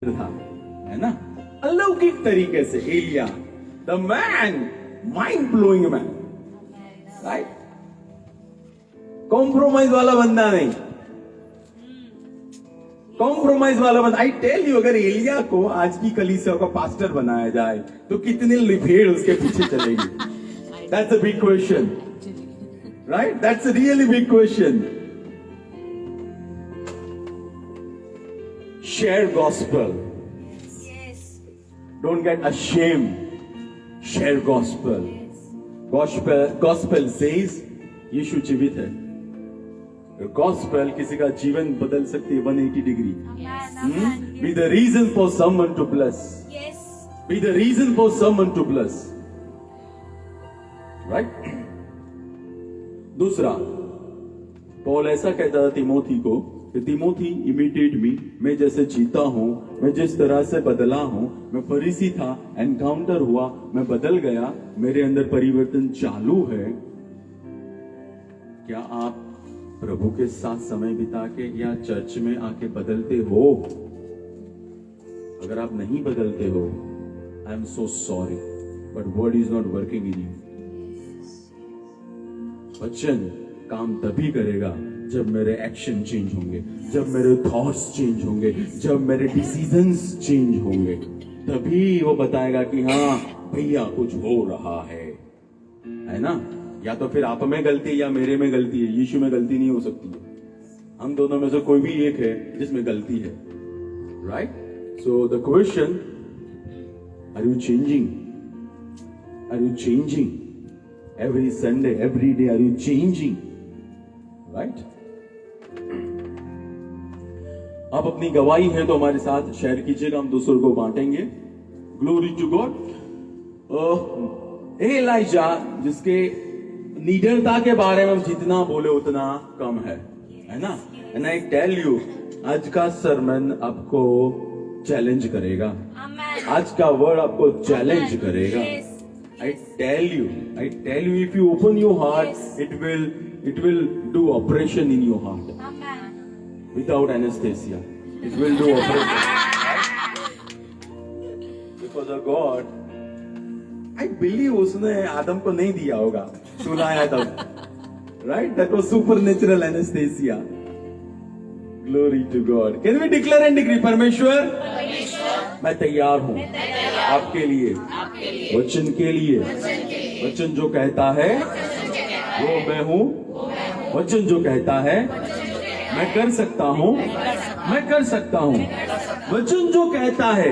था, है ना, अलौकिक तरीके से Elia, the man, mind blowing man, right, compromise वाला बंदा नहीं, कॉम्प्रोमाइज वाला बंदा। आई टेल यू, अगर एलिया को आज की कलीसिया का पास्टर बनाया जाए तो कितने भीड़ उसके पीछे चलेगी? That's a big question, right? That's a really big question. Share gospel. Yes. Don't get ashamed. Share gospel. Gospel says यीशु जीवित है। Gospel किसी का जीवन बदल सकती है 180 degree. Amen. Be the reason for someone to bless. Yes. Be the reason for someone to bless. Right? दूसरा, पौल ऐसा कहता था तिमोथी को कि तिमोथी इमिटेट मी, मैं जैसे जीता हूं, मैं जिस तरह से बदला हूं, मैं फरीसी था, एनकाउंटर हुआ, मैं बदल गया, मेरे अंदर परिवर्तन चालू है। क्या आप प्रभु के साथ समय बिता के या चर्च में आके बदलते हो? अगर आप नहीं बदलते हो, I am so sorry, but word is not working in you. वचन काम तभी करेगा जब मेरे एक्शन चेंज होंगे, जब मेरे थॉट्स चेंज होंगे, जब मेरे डिसीजंस चेंज होंगे, तभी वो बताएगा कि हाँ भैया कुछ हो रहा है ना? या तो फिर आप में गलती है या मेरे में गलती है, यीशु में गलती नहीं हो सकती है। हम दोनों में से कोई भी एक है जिसमें गलती है, right? So the question, are you changing? Are you changing? Every Sunday, every day, are you changing? Right? आप अपनी गवाही है तो हमारे साथ शेयर कीजिएगा, हम दूसरों को बांटेंगे। Glory to God. एलाइजा, जिसके निडरता के बारे में जितना बोले उतना कम है ना? एंड आई टेल यू, आज का सरमन आपको चैलेंज करेगा। Amen. आज का वर्ड आपको चैलेंज करेगा। Yes. I tell you, if you open your heart, Yes. it will do operation in your heart Amen. without anesthesia. It will do operation. Because of God, I believe उसने आदम को नहीं दिया होगा, सुलाया तब, right? That was supernatural anesthesia. Glory to God. Can we declare and decree? परमेश्वर, मैं तैयार हूँ आपके लिए, वचन के लिए। वचन जो कहता है वो मैं हूँ, वचन जो कहता है मैं कर सकता हूँ, मैं कर सकता हूँ। वचन जो कहता है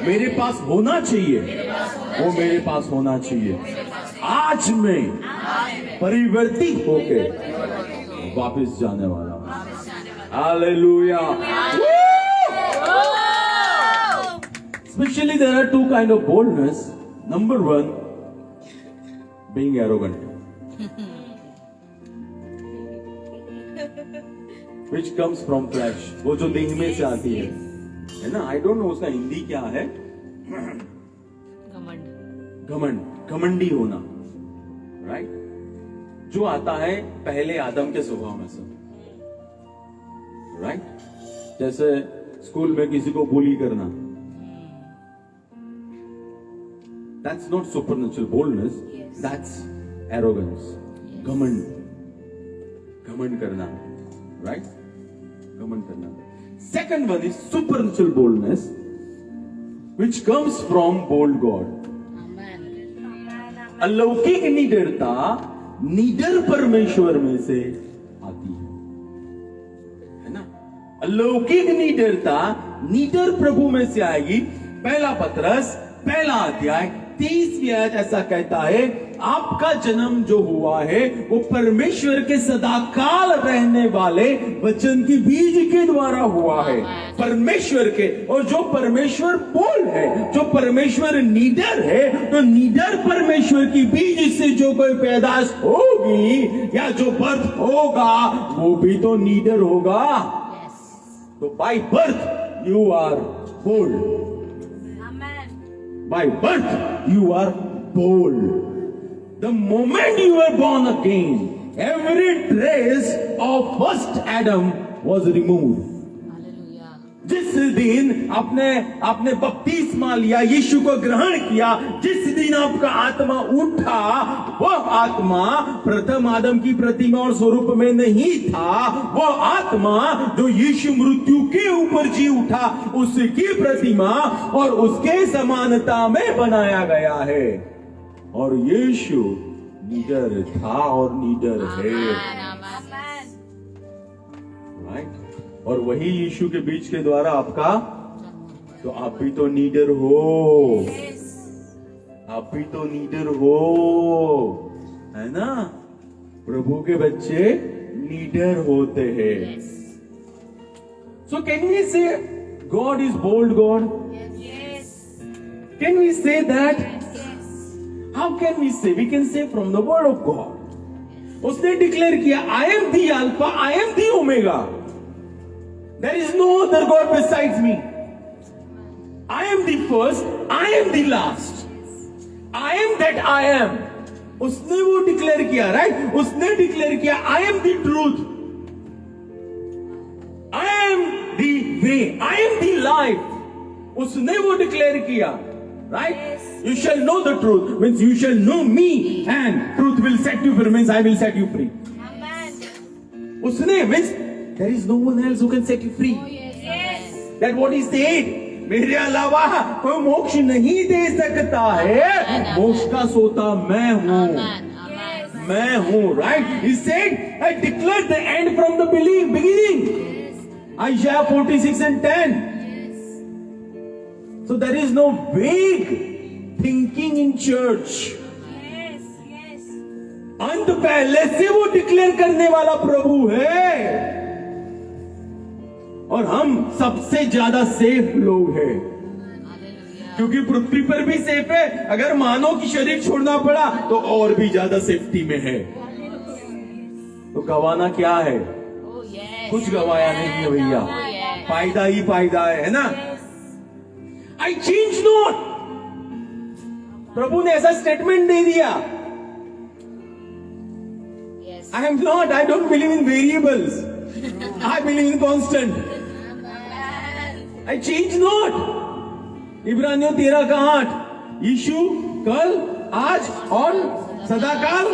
मेरे पास होना चाहिए, वो मेरे पास होना चाहिए। आज मैं परिवर्तित होके वापस जाने वाला हूँ। Hallelujah. Especially there are two kind of boldness. Number one, being arrogant, which comes from flesh. वो जो देह में से आती है ना? I don't know उसका हिंदी क्या है। घमंड, घमंडी होना, right? जो आता है पहले आदम के स्वभाव में से, right? जैसे स्कूल में किसी को बुली करना, that's not supernatural boldness. Yes. That's arrogance. Yes. घमंड करना, right? घमंड करना। Second one is supernatural boldness, which comes from bold God. अलौकिक निडरता निडर परमेश्वर में से आती है ना? अलौकिक निडरता निडर प्रभु में से आएगी। पहला पत्रस पहला अध्याय 30वीं आयत ऐसा कहता है, आपका जन्म जो हुआ है वो परमेश्वर के सदाकाल रहने वाले वचन की बीज के द्वारा हुआ है, परमेश्वर के। और जो परमेश्वर बोल है, जो परमेश्वर नीडर है, तो नीडर परमेश्वर की बीज से जो कोई पैदाश होगी या जो बर्थ होगा वो भी तो नीडर होगा। तो by birth you are bold, by birth you are bold. The moment you were born again, every trace of first Adam was removed. Hallelujah. जिस दिन आपने बपतिस्मा लिया, यीशु को ग्रहण किया, जिस दिन आपका आत्मा उठा, वह आत्मा प्रथम आदम की प्रतिमा और स्वरूप में नहीं था। वह आत्मा जो यीशु मृत्यु के ऊपर जी उठा, उसकी प्रतिमा और उसके समानता में बनाया गया है। और यीशु निडर था और निडर है, राइट। और वही यीशु के बीच के द्वारा आपका, तो आप भी तो नीडर हो, आप भी तो नीडर हो, है ना। प्रभु के बच्चे नीडर होते हैं। So can we say God is bold God? Can we say that? How can we say? We can say from the word of God. उसने डिक्लेयर किया, I am the alpha, I am the omega, there is no other God besides me. I am the first, I am the last, I am that I am. उसने वो declare किया, right. उसने declare किया, I am the truth, I am the way, I am the life. उसने वो declare किया, right? You shall know the truth means you shall know me, and truth will set you free means I will set you free. उसने means there is no one else who can set you free. That what he said. मेरे अलावा कोई मोक्ष नहीं दे सकता है, मोक्ष का सोता मैं हूं, मैं हूं, right? He said, I declared the end from the beginning. Isaiah 46 and 10. So there is no vague thinking in church. अंत पहले से वो डिक्लेयर करने वाला प्रभु है। और हम सबसे ज्यादा सेफ लोग हैं, क्योंकि पृथ्वी पर भी सेफ है। अगर मानव की शरीर छोड़ना पड़ा तो और भी ज्यादा सेफ्टी में है। तो गवाना क्या है? कुछ गवाया नहीं है भैया, फायदा ही फायदा है ना। आई चेंज नॉट, प्रभु ने ऐसा स्टेटमेंट दे दिया। I am not, I don't believe in variables, I believe in constant. I change not. इब्रानियों 13 का 8, यीशु कल, आज और सदाकाल।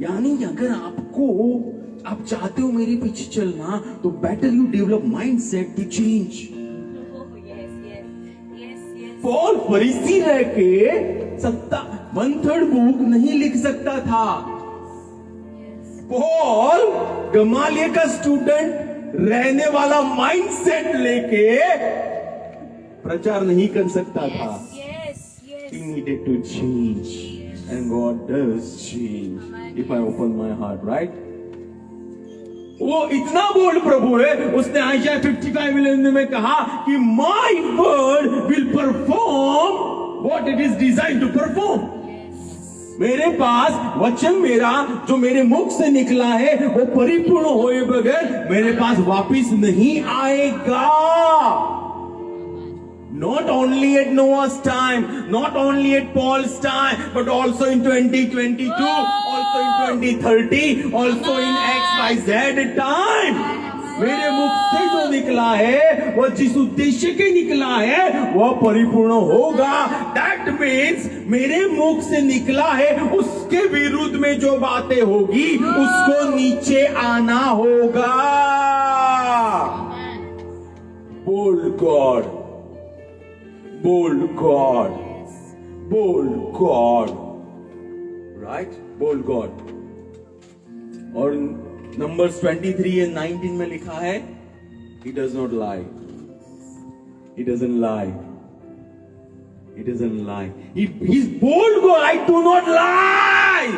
यानी अगर आप चाहते हो मेरे पीछे चलना, तो better you develop mind set to change. Paul फरीसी रह के 1/3 बुक नहीं लिख सकता था। पॉल गमालियल का स्टूडेंट रहने वाला माइंडसेट लेके प्रचार नहीं कर सकता था। He needed to change, and God does change if I open my heart, right? वो इतना बोल्ड प्रभु है, उसने आयशा 55 में कहा कि My word will perform what it is designed to perform. मेरे पास वचन मेरा जो मेरे मुख से निकला है, वो परिपूर्ण होए बगैर मेरे पास वापिस नहीं आएगा। Not only at Noah's time, not only at Paul's time, but also in 2022, also in 2030, also in XYZ time. मेरे मुख से जो निकला है, वह जिस उद्देश्य के निकला है, वह परिपूर्ण होगा। That means मेरे मुख से निकला है, उसके विरुद्ध में जो बातें होगी, उसको नीचे आना होगा। Bold God, bold God, bold God, right? Bold God. और Numbers 23 and 19 में लिखा है, He does not lie. He doesn't lie. He doesn't lie. He's bold God. I do not lie.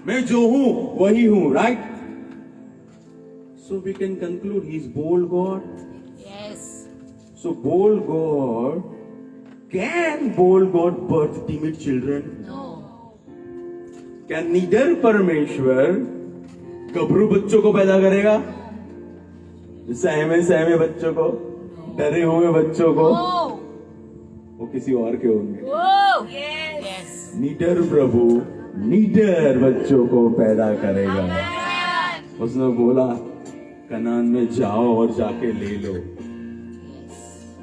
मैं जो हूं वही हूं, right? So we can conclude He's bold God. Yes. So bold God, can bold God birth timid children? No. क्या निडर परमेश्वर गभरू बच्चों को पैदा करेगा? सहमे बच्चों को, डरे हुए बच्चों को? वो किसी और के होंगे। Yes. निडर प्रभु निडर बच्चों को पैदा करेगा। उसने बोला कनान में जाओ और जाके ले लो।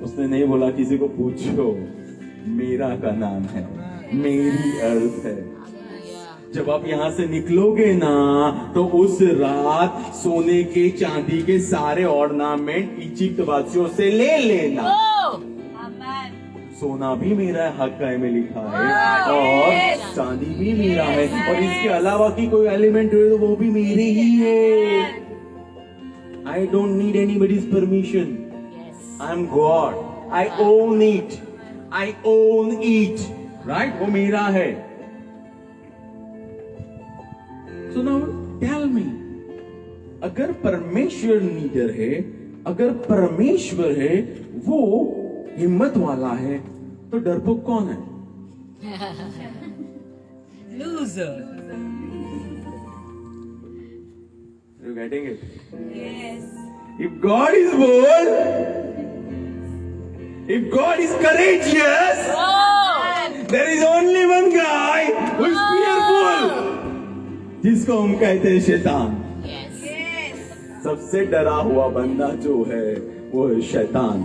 उसने नहीं बोला किसी को पूछो, मेरा कनान है, मेरी अर्थ है। जब आप यहां से निकलोगे ना, तो उस रात सोने के चांदी के सारे ऑर्नामेंट इजिप्ट वासियों से ले लेना। सोना भी मेरा हक है में लिखा है, और चांदी भी मेरा है, और इसके अलावा की कोई एलिमेंट हो तो वो भी मेरे ही है। I don't need anybody's permission. I am God. I own it. I own it. Right? वो मेरा है। So now tell me, अगर परमेश्वर नीडर है, अगर परमेश्वर है, वो हिम्मत वाला है, तो डरपोक कौन है? Loser. You getting it? Yes. If God is bold, if God is courageous, there is only one guy who is fearful, जिसको हम कहते हैं शैतान। Yes. सबसे डरा हुआ बंदा जो है वो है शैतान।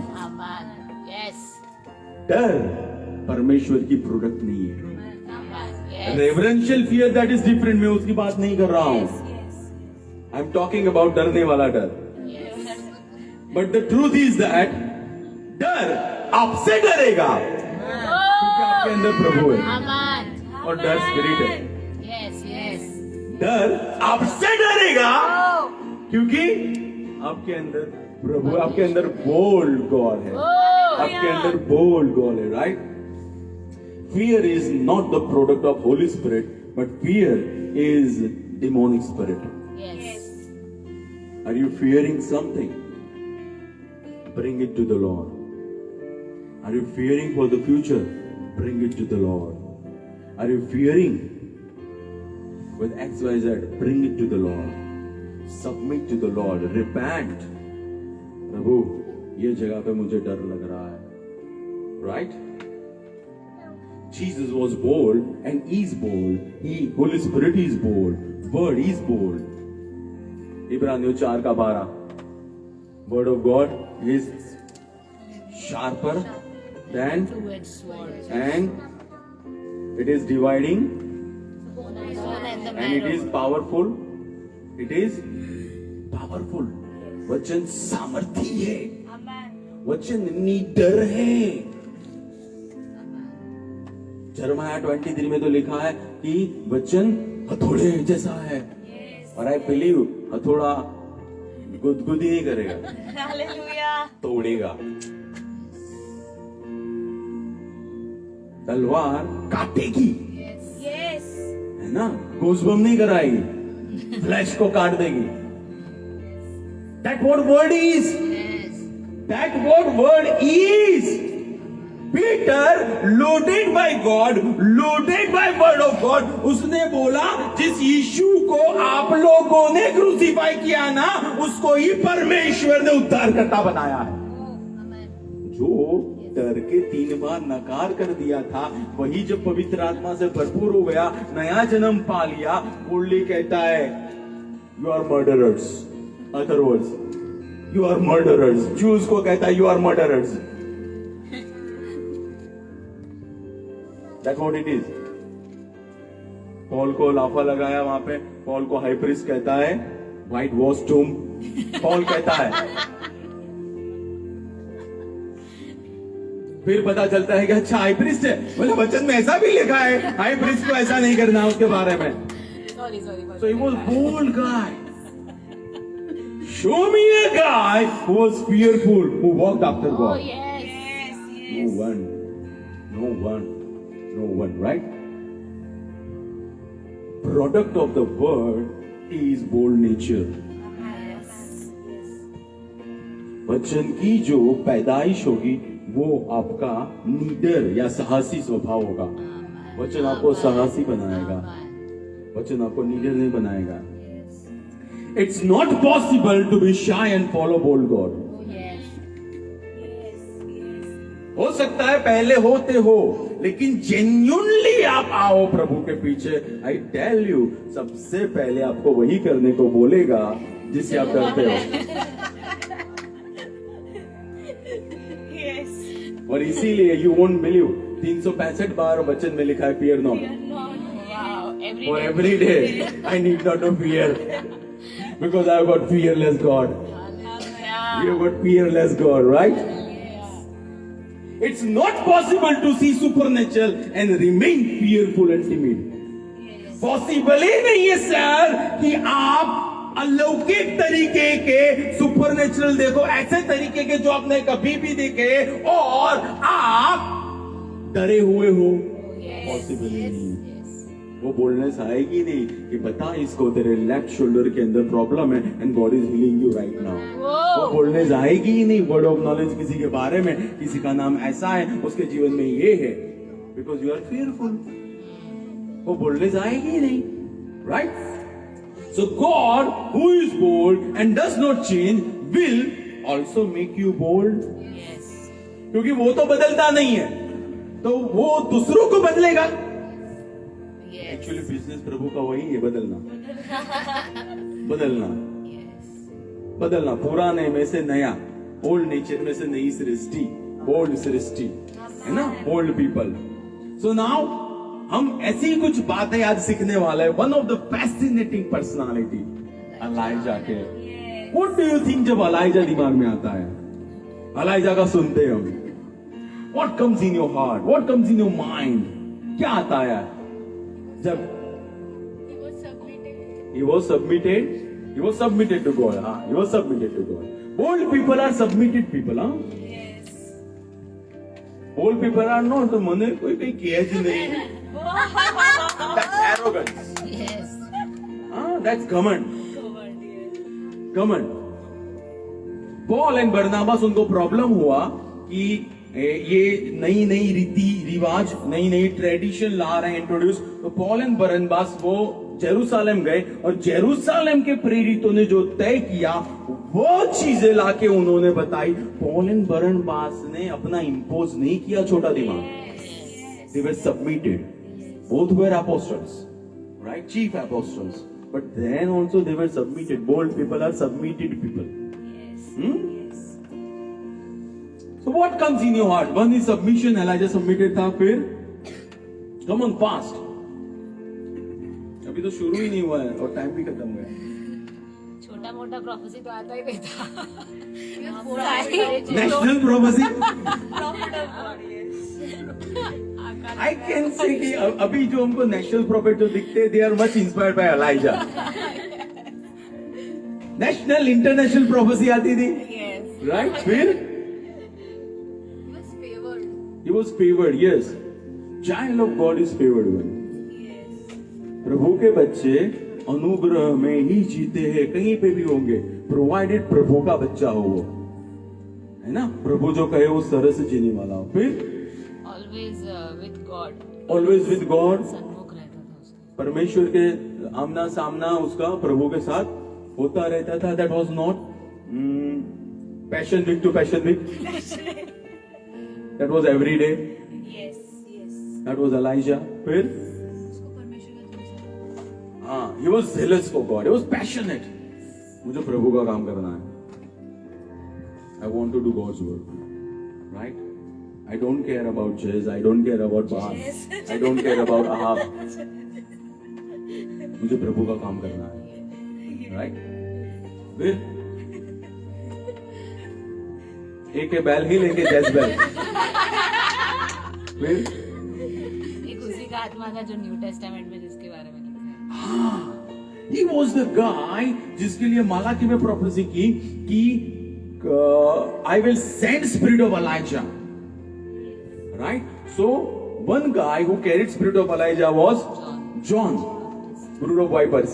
Yes. डर परमेश्वर की प्रोडक्ट नहीं है। Yes. Reverential fear that is different, मैं उसकी बात नहीं कर रहा हूं। आई एम टॉकिंग अबाउट डरने वाला डर। But the truth is that डर आपसे डरेगा, क्योंकि आपके अंदर प्रभु है और डर स्पिरिट है। Yes. Yes. डर आपसे डरेगा क्योंकि आपके अंदर प्रभु, आपके अंदर बोल्ड गॉड है, आपके अंदर बोल्ड गॉड है। Right? Fear is not the product of Holy Spirit, but fear is demonic spirit. Yes. Are you fearing something? Bring it to the Lord. Are you fearing for the future? Bring it to the Lord. Are you fearing with XYZ? Bring it to the Lord. Submit to the Lord. Repent. प्रभु, ये जगह पे मुझे डर लग रहा है। Right? Jesus was bold and is bold. Holy Spirit is bold. Word is bold. इब्रानियों 4:12. Word of God is sharper than, Two-edged sword. and it is dividing, and it is powerful. It is powerful. वचन सामर्थी है, वचन निडर है। यिर्मयाह 23 में तो लिखा है कि वचन हथौड़े जैसा है, और आई बिलीव हथौड़ा गुदगुदी नहीं करेगा, तोड़ेगा। तलवार काटेगी, है ना, गोज़बम नहीं कराएगी, फ्लैश को काट देगी। That what word is? That what word is? Peter, loaded by God, loaded by word of God, उसने बोला जिस यीशु को आप लोगों ने क्रूसीफाई किया ना, उसको ही परमेश्वर ने उद्धारकर्ता बनाया है। जो डर के 3 बार नकार कर दिया था, वही जब पवित्र आत्मा से भरपूर हो गया, नया जन्म पा लिया, बोलने कहता है you are murderers. Other words, you are murderers. Jews को कहता है you are murderers. That's what it is. Paul को लाफा लगाया वहां पे, पॉल को हाई प्रीस्ट कहता है व्हाइट वॉश टूम। पॉल कहता है, फिर पता चलता है कि अच्छा हाई प्रीस्ट है, बोले वचन में ऐसा भी लिखा है हाई प्रीस्ट को ऐसा नहीं करना उसके बारे में। So he was bold guy. Show me a guy who was fearful, who walked after God. Oh, yes. No one. No one. No one, right? Product of the word is bold nature. वचन की जो पैदाइश होगी वो आपका नीडर या साहसी स्वभाव होगा। वचन आपको साहसी बनाएगा, वचन आपको नीडर नहीं बनाएगा। It's not possible to be shy and follow bold God. हो सकता है पहले होते हो, लेकिन जेन्युइनली आप आओ प्रभु के पीछे। आई टेल यू, सबसे पहले आपको वही करने को बोलेगा जिससे आप डरते हो। Yes. और इसीलिए यू वोंट बिलीव 365 बार वचन में लिखा है fear not. Wow. Every For day. every day I need not to fear because I have got fearless God. Yeah. You have got fearless God, right? It's not possible to see supernatural and remain fearful and timid. Possible ही नहीं है sir कि आप अलौकिक तरीके के supernatural देखो, ऐसे तरीके के जो आपने कभी भी देखे और आप डरे हुए हो। पॉसिबल ही नहीं है। वो बोलने से आएगी नहीं कि बता इसको तेरे लेफ्ट शोल्डर के अंदर प्रॉब्लम है and God is healing you right now. वो बोलने से आएगी ही नहीं वर्ड ऑफ नॉलेज किसी के बारे में, किसी का नाम ऐसा है उसके जीवन में ये है, बिकॉज यू आर फियरफुल। वो बोलने जाएगी ही नहीं, right? So God who is bold and does not change will also make you bold. क्योंकि वो तो बदलता नहीं है, तो वो दूसरों को बदलेगा। एक्चुअली बिजनेस प्रभु का वही है, बदलना बदलना बदलना, पुराने में से नया, ओल्ड नेचर में से नई सृष्टि, बोल्ड सृष्टि, है ना, बोल्ड पीपल। सो नाउ हम ऐसी कुछ बातें आज सीखने वाले हैं। One of the fascinating personality ELISA के। व्हाट डू यू थिंक जब अलाइजा दिमाग में आता है, अलाइजा का सुनते हैं हम, what comes in your heart, what comes in your mind, क्या आता है जब he was submitted to God, हाँ, he was submitted to God. Bold people are submitted people, हाँ. Bold people are not, तो मने कोई कहीं किया ही नहीं। That's arrogance. Yes. That's घमंड। घमंड। पॉल एंड बरनबास, उनको प्रॉब्लम हुआ कि ये नई नई रीति रिवाज, नई नई ट्रेडिशन ला रहे हैं इंट्रोड्यूस। तो पॉल एंड बरनबास वो जेरूशलेम गए और जेरूशलेम के प्रेरितों ने जो तय किया वो चीजें लाके उन्होंने बताई। पॉल एंड बरनबास ने अपना इंपोज नहीं किया छोटा दिमाग। They were submitted. Both were apostles, right? Chief apostles. But then also they were submitted. Bold people are submitted people. So what comes in your heart? One is submission. Elijah submitted था, फिर come on fast. अभी तो शुरू ही नहीं हुआ है और time भी खत्म हुआ है। छोटा मोटा प्रोफेसी तो आता ही नहीं था। National prophecy. I can say कि अभी जो हमको नेशनल प्रॉफिट जो दिखते हैं, they are much inspired by Elijah. National international prophecy आती थी, right? फिर he was favored, yes. Child of God is favored one. प्रभु के बच्चे अनुग्रह में ही जीते हैं, कहीं पे भी होंगे, प्रोवाइडेड प्रभु का बच्चा हो वो, है ना, प्रभु जो कहे उस तरह से जीने वाला हो। फिर ऑलवेज विद गॉड, सन्मुख रहता था उसका। परमेश्वर के आमना सामना उसका प्रभु के साथ होता रहता था। That was not Passion Week to Passion Week, that was every day. That was Elijah. फिर हाँ, he was zealous for God, he was passionate. मुझे प्रभु का काम करना है, I want to do God's work, right? I don't care about Jez, I don't care about Baal, I don't care about Ahab. मुझे प्रभु का काम करना है, right? फिर एक है बैल हिल, एक है जेजबेल। फिर एक उसी का आत्मा था जो न्यू टेस्टामेंट में जिसके बारे में लिखा है। He was the guy जिसके लिए मालाकी में प्रोफेसी की कि I will send spirit of Elijah, right? So one guy who carried spirit of Elijah was John, brood of vipers.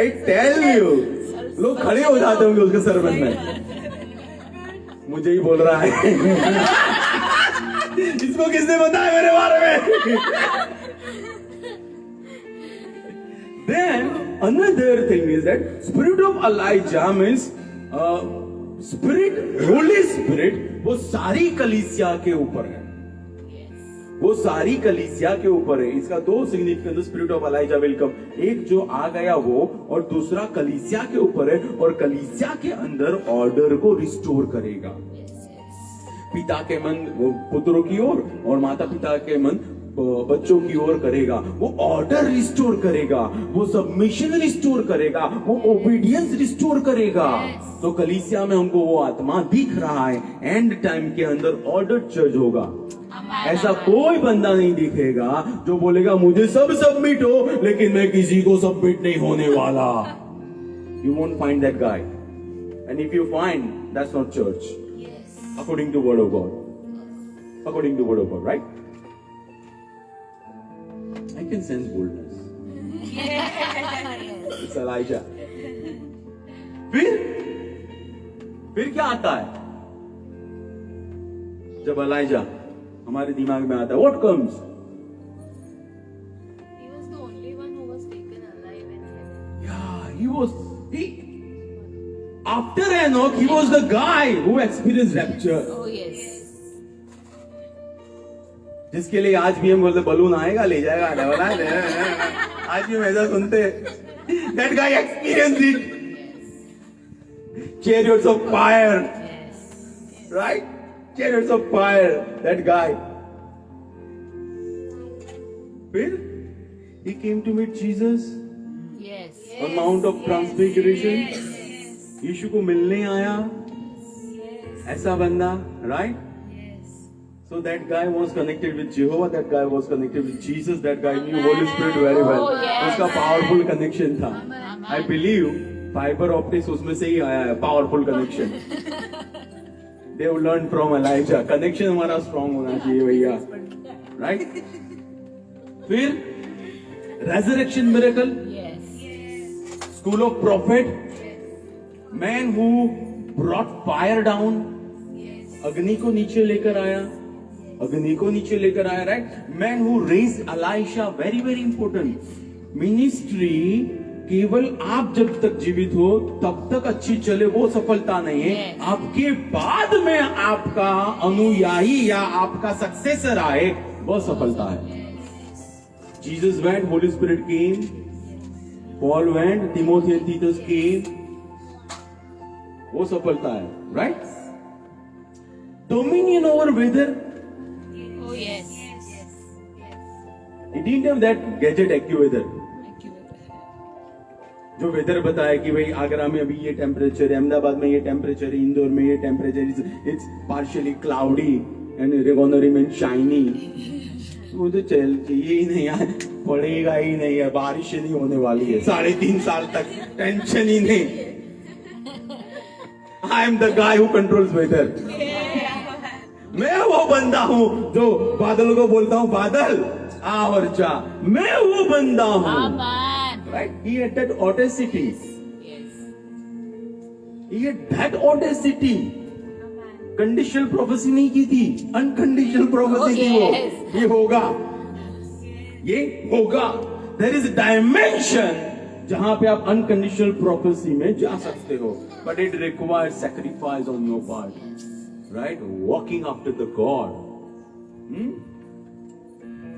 I tell you, लोग खड़े हो जाते होंगे उसके सरमन में। मुझे ही बोल रहा है। इसको किसने बताया मेरे बारे में? Then another thing is that spirit of Elijah means spirit, Holy Spirit, वो सारी कलीसिया के ऊपर है। वो सारी कलीसिया के ऊपर है। इसका दो significance, spirit of Elijah will come, एक जो आ गया वो, और दूसरा कलीसिया के ऊपर है, और कलीसिया के अंदर ऑर्डर को रिस्टोर करेगा। पिता के मन वो पुत्रों की ओर और माता पिता के मन बच्चों की ओर करेगा। वो ऑर्डर रिस्टोर करेगा, वो सबमिशन रिस्टोर करेगा, वो ओबीडियंस रिस्टोर करेगा। तो कलीसिया में हमको वो आत्मा दिख रहा है। एंड टाइम के अंदर ऑर्डर चर्च होगा। ऐसा कोई बंदा नहीं दिखेगा जो बोलेगा मुझे सब सबमिट हो लेकिन मैं किसी को सबमिट नहीं होने वाला। You won't find that guy. And if you find, that's not church. According to word of God. According to word of God, right? I can sense boldness. It's Elijah. फिर क्या आता है जब एलाइजा हमारे दिमाग में आता है? What comes? He was the only one who was taken alive in heaven. Yeah, after Enoch, he was the guy who experienced rapture. Oh yes. जिसके लिए आज भी हम बोलते बलून आएगा ले जाएगा आने वाला है। आज भी हम ऐसा सुनते। That guy experienced it. Chariots of fire, Yes. right? Chariots of fire. That guy. फिर he came to meet Jesus Yes. on Mount of Transfiguration. यीशु को मिलने आया ऐसा बंदा, right? So that guy was connected with Jehovah, that guy was connected with Jesus, that guy knew Holy Spirit very well. Oh, yes. उसका powerful connection था. I believe fiber optics उसमें से ही आया है, powerful connection. They have learned from Elijah. Connection हमारा strong होना चाहिए भैया, right? फिर resurrection miracle, Yes. school of prophet, man who brought fire down, अग्नि को नीचे लेकर आया, अग्नि को नीचे लेकर आया, right? Man who raise Elisha, very very important. Ministry केवल आप जब तक जीवित हो तब तक अच्छी चले वो सफलता नहीं है। Yes. आपके बाद में आपका अनुयायी या आपका सक्सेसर आए वो सफलता है। Jesus went, Holy Spirit came, Paul went, Timothy and Titus came, वो सफलता है, right? Dominion over weather. Oh yes. He didn't have that gadget AccuWeather Thank you. जो वेदर बताया कि भाई आगरा में अभी ये टेम्परेचर है, अहमदाबाद में ये टेम्परेचर है, इंदौर में ये temperature, it's partially cloudy and gonna remain shiny. वो तो चल चाहिए ही नहीं यार, पड़ेगा ही नहीं है, बारिश ही नहीं होने वाली है 3.5 साल तक, टेंशन ही नहीं। I am the guy who controls weather. मैं वो बंदा हूँ जो बादल को बोलता हूँ बादल आ और जा, मैं वो बंदा हूँ। Amen. Right? He had that audacity. Yes. He had that audacity. Conditional prophecy नहीं की थी, अनकंडीशनल प्रोफेसी थी वो। yes. ये होगा, ये होगा। There is a dimension जहां पे आप अनकंडीशनल प्रोफेसी में जा सकते हो, but it requires sacrifice on your part, right? Walking after the God,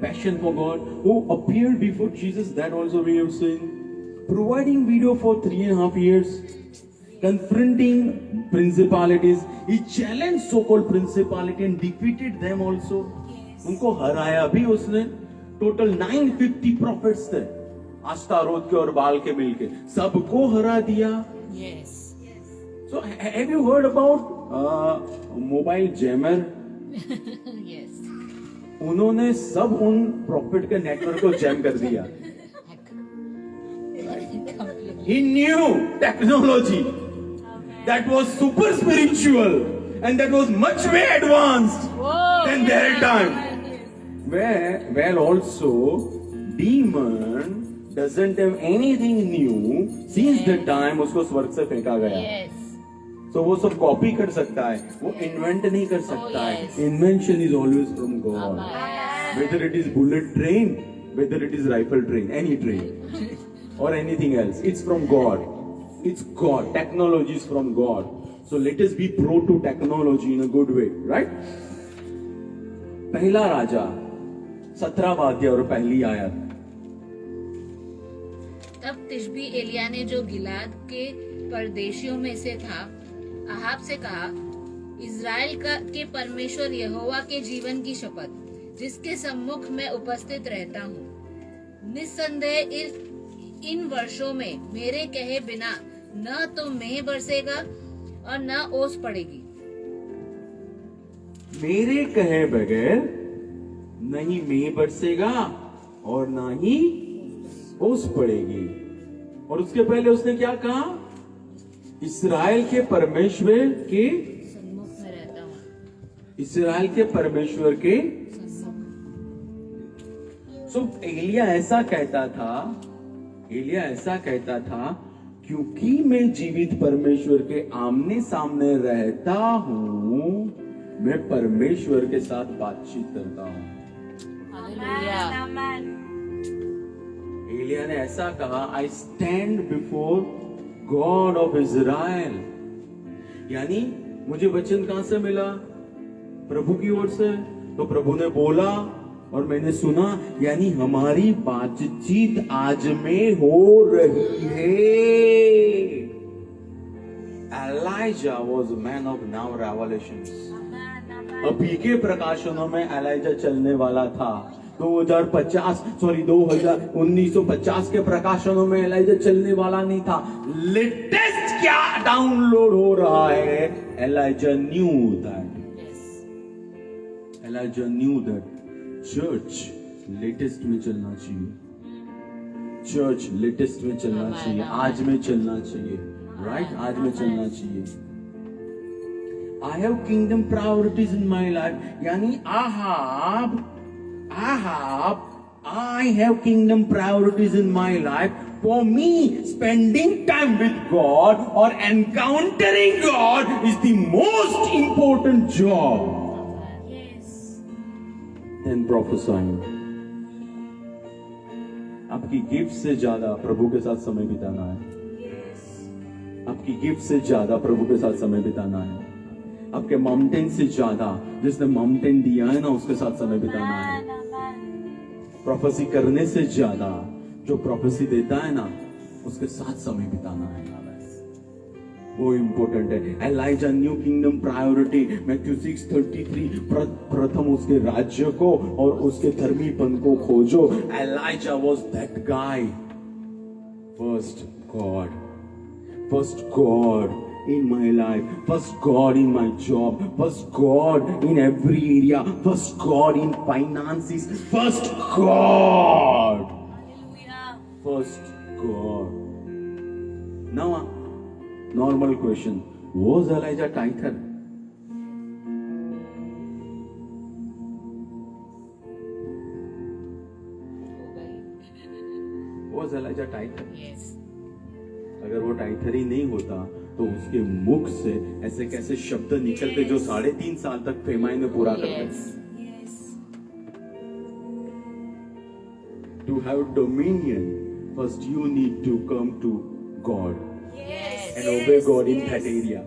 passion for God, who appeared before Jesus. That also we have seen. Providing video for 3.5 years, confronting principalities. He challenged so-called principality and defeated them also. उनको हराया भी उसने। Total 950 prophets थे, आस्तारोत के और बाल के मिलके सबको हरा दिया। Yes. So have you heard about mobile jammer? Yes. उन्होंने सब उन प्रॉफिट के नेटवर्क को जैम कर दिया। Completely. He knew technology that was super spiritual and that was much way advanced Whoa. than their time. Well, also demon doesn't have anything new since the time उसको स्वर्ग से फेंका गया। Yes. So वो सब copy कर सकता है, वो इन्वेंट नहीं कर सकता है। yes. Invention is always from God. Amen. Whether it is bullet train, whether it is rifle train, any train or anything else, it's from God. It's God. Technology is from God. So let us be pro to technology in a good way, right? पहला राजा 17वां अध्याय और पहली आयत। तब तिशबी एलिया ने जो गिलाद के परदेशियों में से था अहाब से कहा, इज़राइल के परमेश्वर यहोवा के जीवन की शपथ जिसके सम्मुख मैं उपस्थित रहता हूँ, निस्संदेह इन वर्षों में मेरे कहे बिना न तो मेंह बरसेगा और न ओस पड़ेगी। मेरे कहे बगैर नहीं मेंह बरसेगा और ना ही ओस पड़ेगी। और उसके पहले उसने क्या कहा? इस्राएल के परमेश्वर के सम्मुख में रहता हूँ। इस्राएल के परमेश्वर के एलिया ऐसा कहता था क्योंकि मैं जीवित परमेश्वर के आमने सामने रहता हूँ, मैं परमेश्वर के साथ बातचीत करता हूँ। हालेलुया। एलिया ने ऐसा कहा, I stand before God of Israel. यानी मुझे वचन कहां से मिला? प्रभु की ओर से। तो प्रभु ने बोला और मैंने सुना, यानी हमारी बातचीत आज में हो रही है। Elijah was man of now revelations. अभी के प्रकाशनों में एलाइजा चलने वाला था। 1950 के प्रकाशनों में एलाइजा चलने वाला नहीं था। लेटेस्ट क्या डाउनलोड हो रहा है? Elijah knew that church latest में चलना चाहिए। चर्च लेटेस्ट में चलना चाहिए, आज में चलना चाहिए, राइट? आज में चलना चाहिए। I have kingdom priorities in my life. यानी Ahab, I have kingdom priorities in my life. For me, spending time with God or encountering God is the most important job than prophesying. आपकी gift से ज्यादा प्रभु के साथ समय बिताना है। आपकी गिफ्ट से ज्यादा प्रभु के साथ समय बिताना है। आपके माउंटेन से ज्यादा जिसने माउंटेन दिया है ना, उसके साथ समय बिताना है। प्रोफेसी करने से ज्यादा जो प्रोफेसी देता है ना, उसके साथ समय बिताना है। वो इंपॉर्टेंट है। Elijah knew kingdom priority. Matthew 6:33 प्रथम उसके राज्य को और उसके धर्मीपन को खोजो। Elijah was that guy. First God in my life, first God in my job, first God in every area, first God in finances, first God. First God. Now, normal question, was Elijah tither? Was Elijah tither? Yes. अगर वो टाइथर ही नहीं होता तो उसके मुख से ऐसे कैसे शब्द निकलते जो 3.5 साल तक फेमाइन में पूरा करते। To have dominion, first you need to come to God and obey God in that area.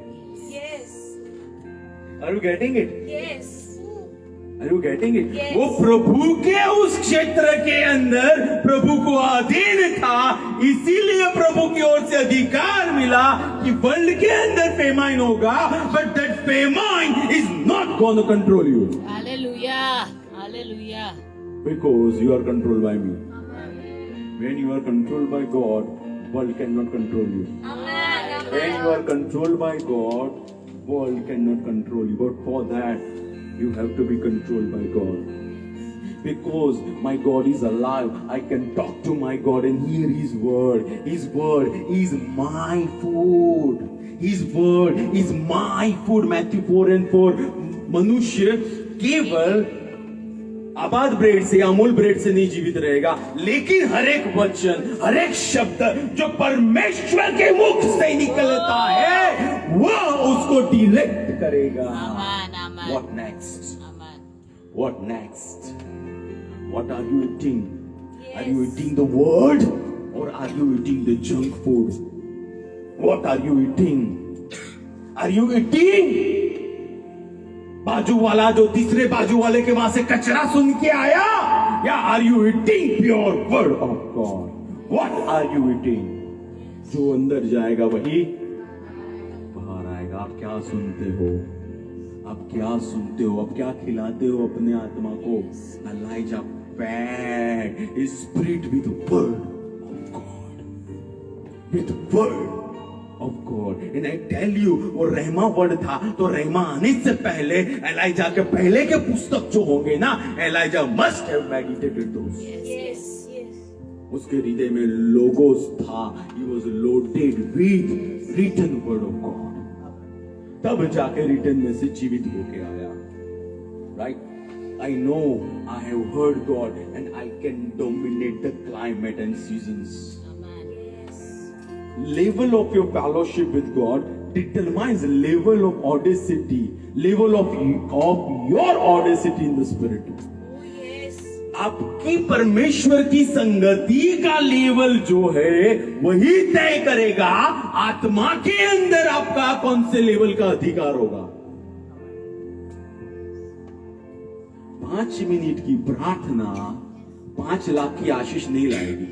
Are you getting it? Are you getting it? वो प्रभु के उस क्षेत्र के अंदर प्रभु को अधीन था, इसीलिए प्रभु की ओर से अधिकार मिला कि वर्ल्ड के अंदर फेमाइन होगा, but that famine is not going to control you. Hallelujah. Because you are controlled by me. When you are controlled by God, world cannot control you. When you are controlled by God, world cannot control you. But for that, you have to be controlled by God. Because my God is alive, I can talk to my God and hear His word. His word is my food. His word is my food. Matthew 4:4. मनुष्य केवल आबाद bread से, Amul bread से नहीं जीवित रहेगा, लेकिन हर एक वचन, हर एक शब्द जो परमेश्वर के मुख से निकलता है, वह उसको डायरेक्ट करेगा। What next? What next? What are you eating? Are you eating the word or are you eating the junk food? What are you eating? Are you eating? बाजू वाला जो तीसरे बाजू वाले के वहां से कचरा सुन के आया, या are you eating pure word of God? What are you eating? जो अंदर जाएगा वही बाहर आएगा। आप क्या सुनते हो? आप क्या सुनते हो? आप क्या खिलाते हो अपने आत्मा को? Elijah fed his spirit with the word of God, with word of God. And I tell you, वो रहमा वर्ड था, तो रहमा आने से पहले एलाइजा के पहले के पुस्तक जो होंगे ना, ELISA must have meditated those. Yes. उसके हृदय में लोगोस था. He was loaded with written word of God. तब जाके रिटर्न में से जीवित होके आया. Right? I know I have heard God and I can dominate the climate and seasons. Level of your fellowship with God determines level of audacity, level of your audacity in the spirit. Oh yes. आपकी परमेश्वर की संगति का level जो है वही तय करेगा आत्मा के अंदर आपका कौन से लेवल का अधिकार होगा. 5 मिनट की प्रार्थना 5 लाख की आशीष नहीं लाएगी.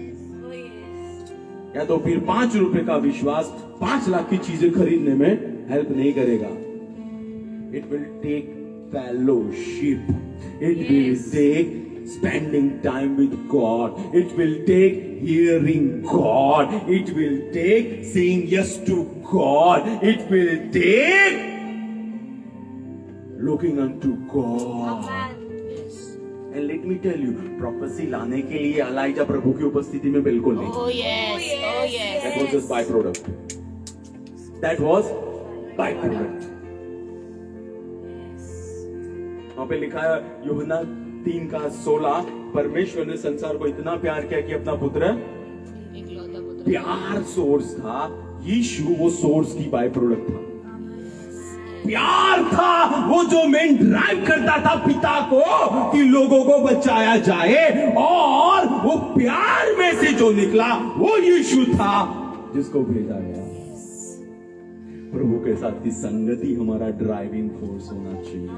Oh yes. या तो फिर 5 रुपए का विश्वास 5 लाख की चीजें खरीदने में हेल्प नहीं करेगा. It will take fellowship, it will take spending time with God, it will take hearing God, it will take saying yes to God, it will take looking unto God. And let me tell you, prophecy लाने के लिए ELISA प्रभु की उपस्थिति में बिल्कुल नहीं. Oh yes. Oh yes. That was just byproduct. That was byproduct. वहां पे लिखा है यूहन्ना 3:16, परमेश्वर ने संसार को इतना प्यार किया कि अपना पुत्र, इकलौता पुत्र, प्यार सोर्स था. यीशु वो सोर्स की बाय प्रोडक्ट था. प्यार था वो जो मेन ड्राइव करता था पिता को कि लोगों को बचाया जाए, और वो प्यार में से जो निकला वो यीशु था जिसको भेजा गया. प्रभु के साथ की संगति हमारा ड्राइविंग फोर्स होना चाहिए.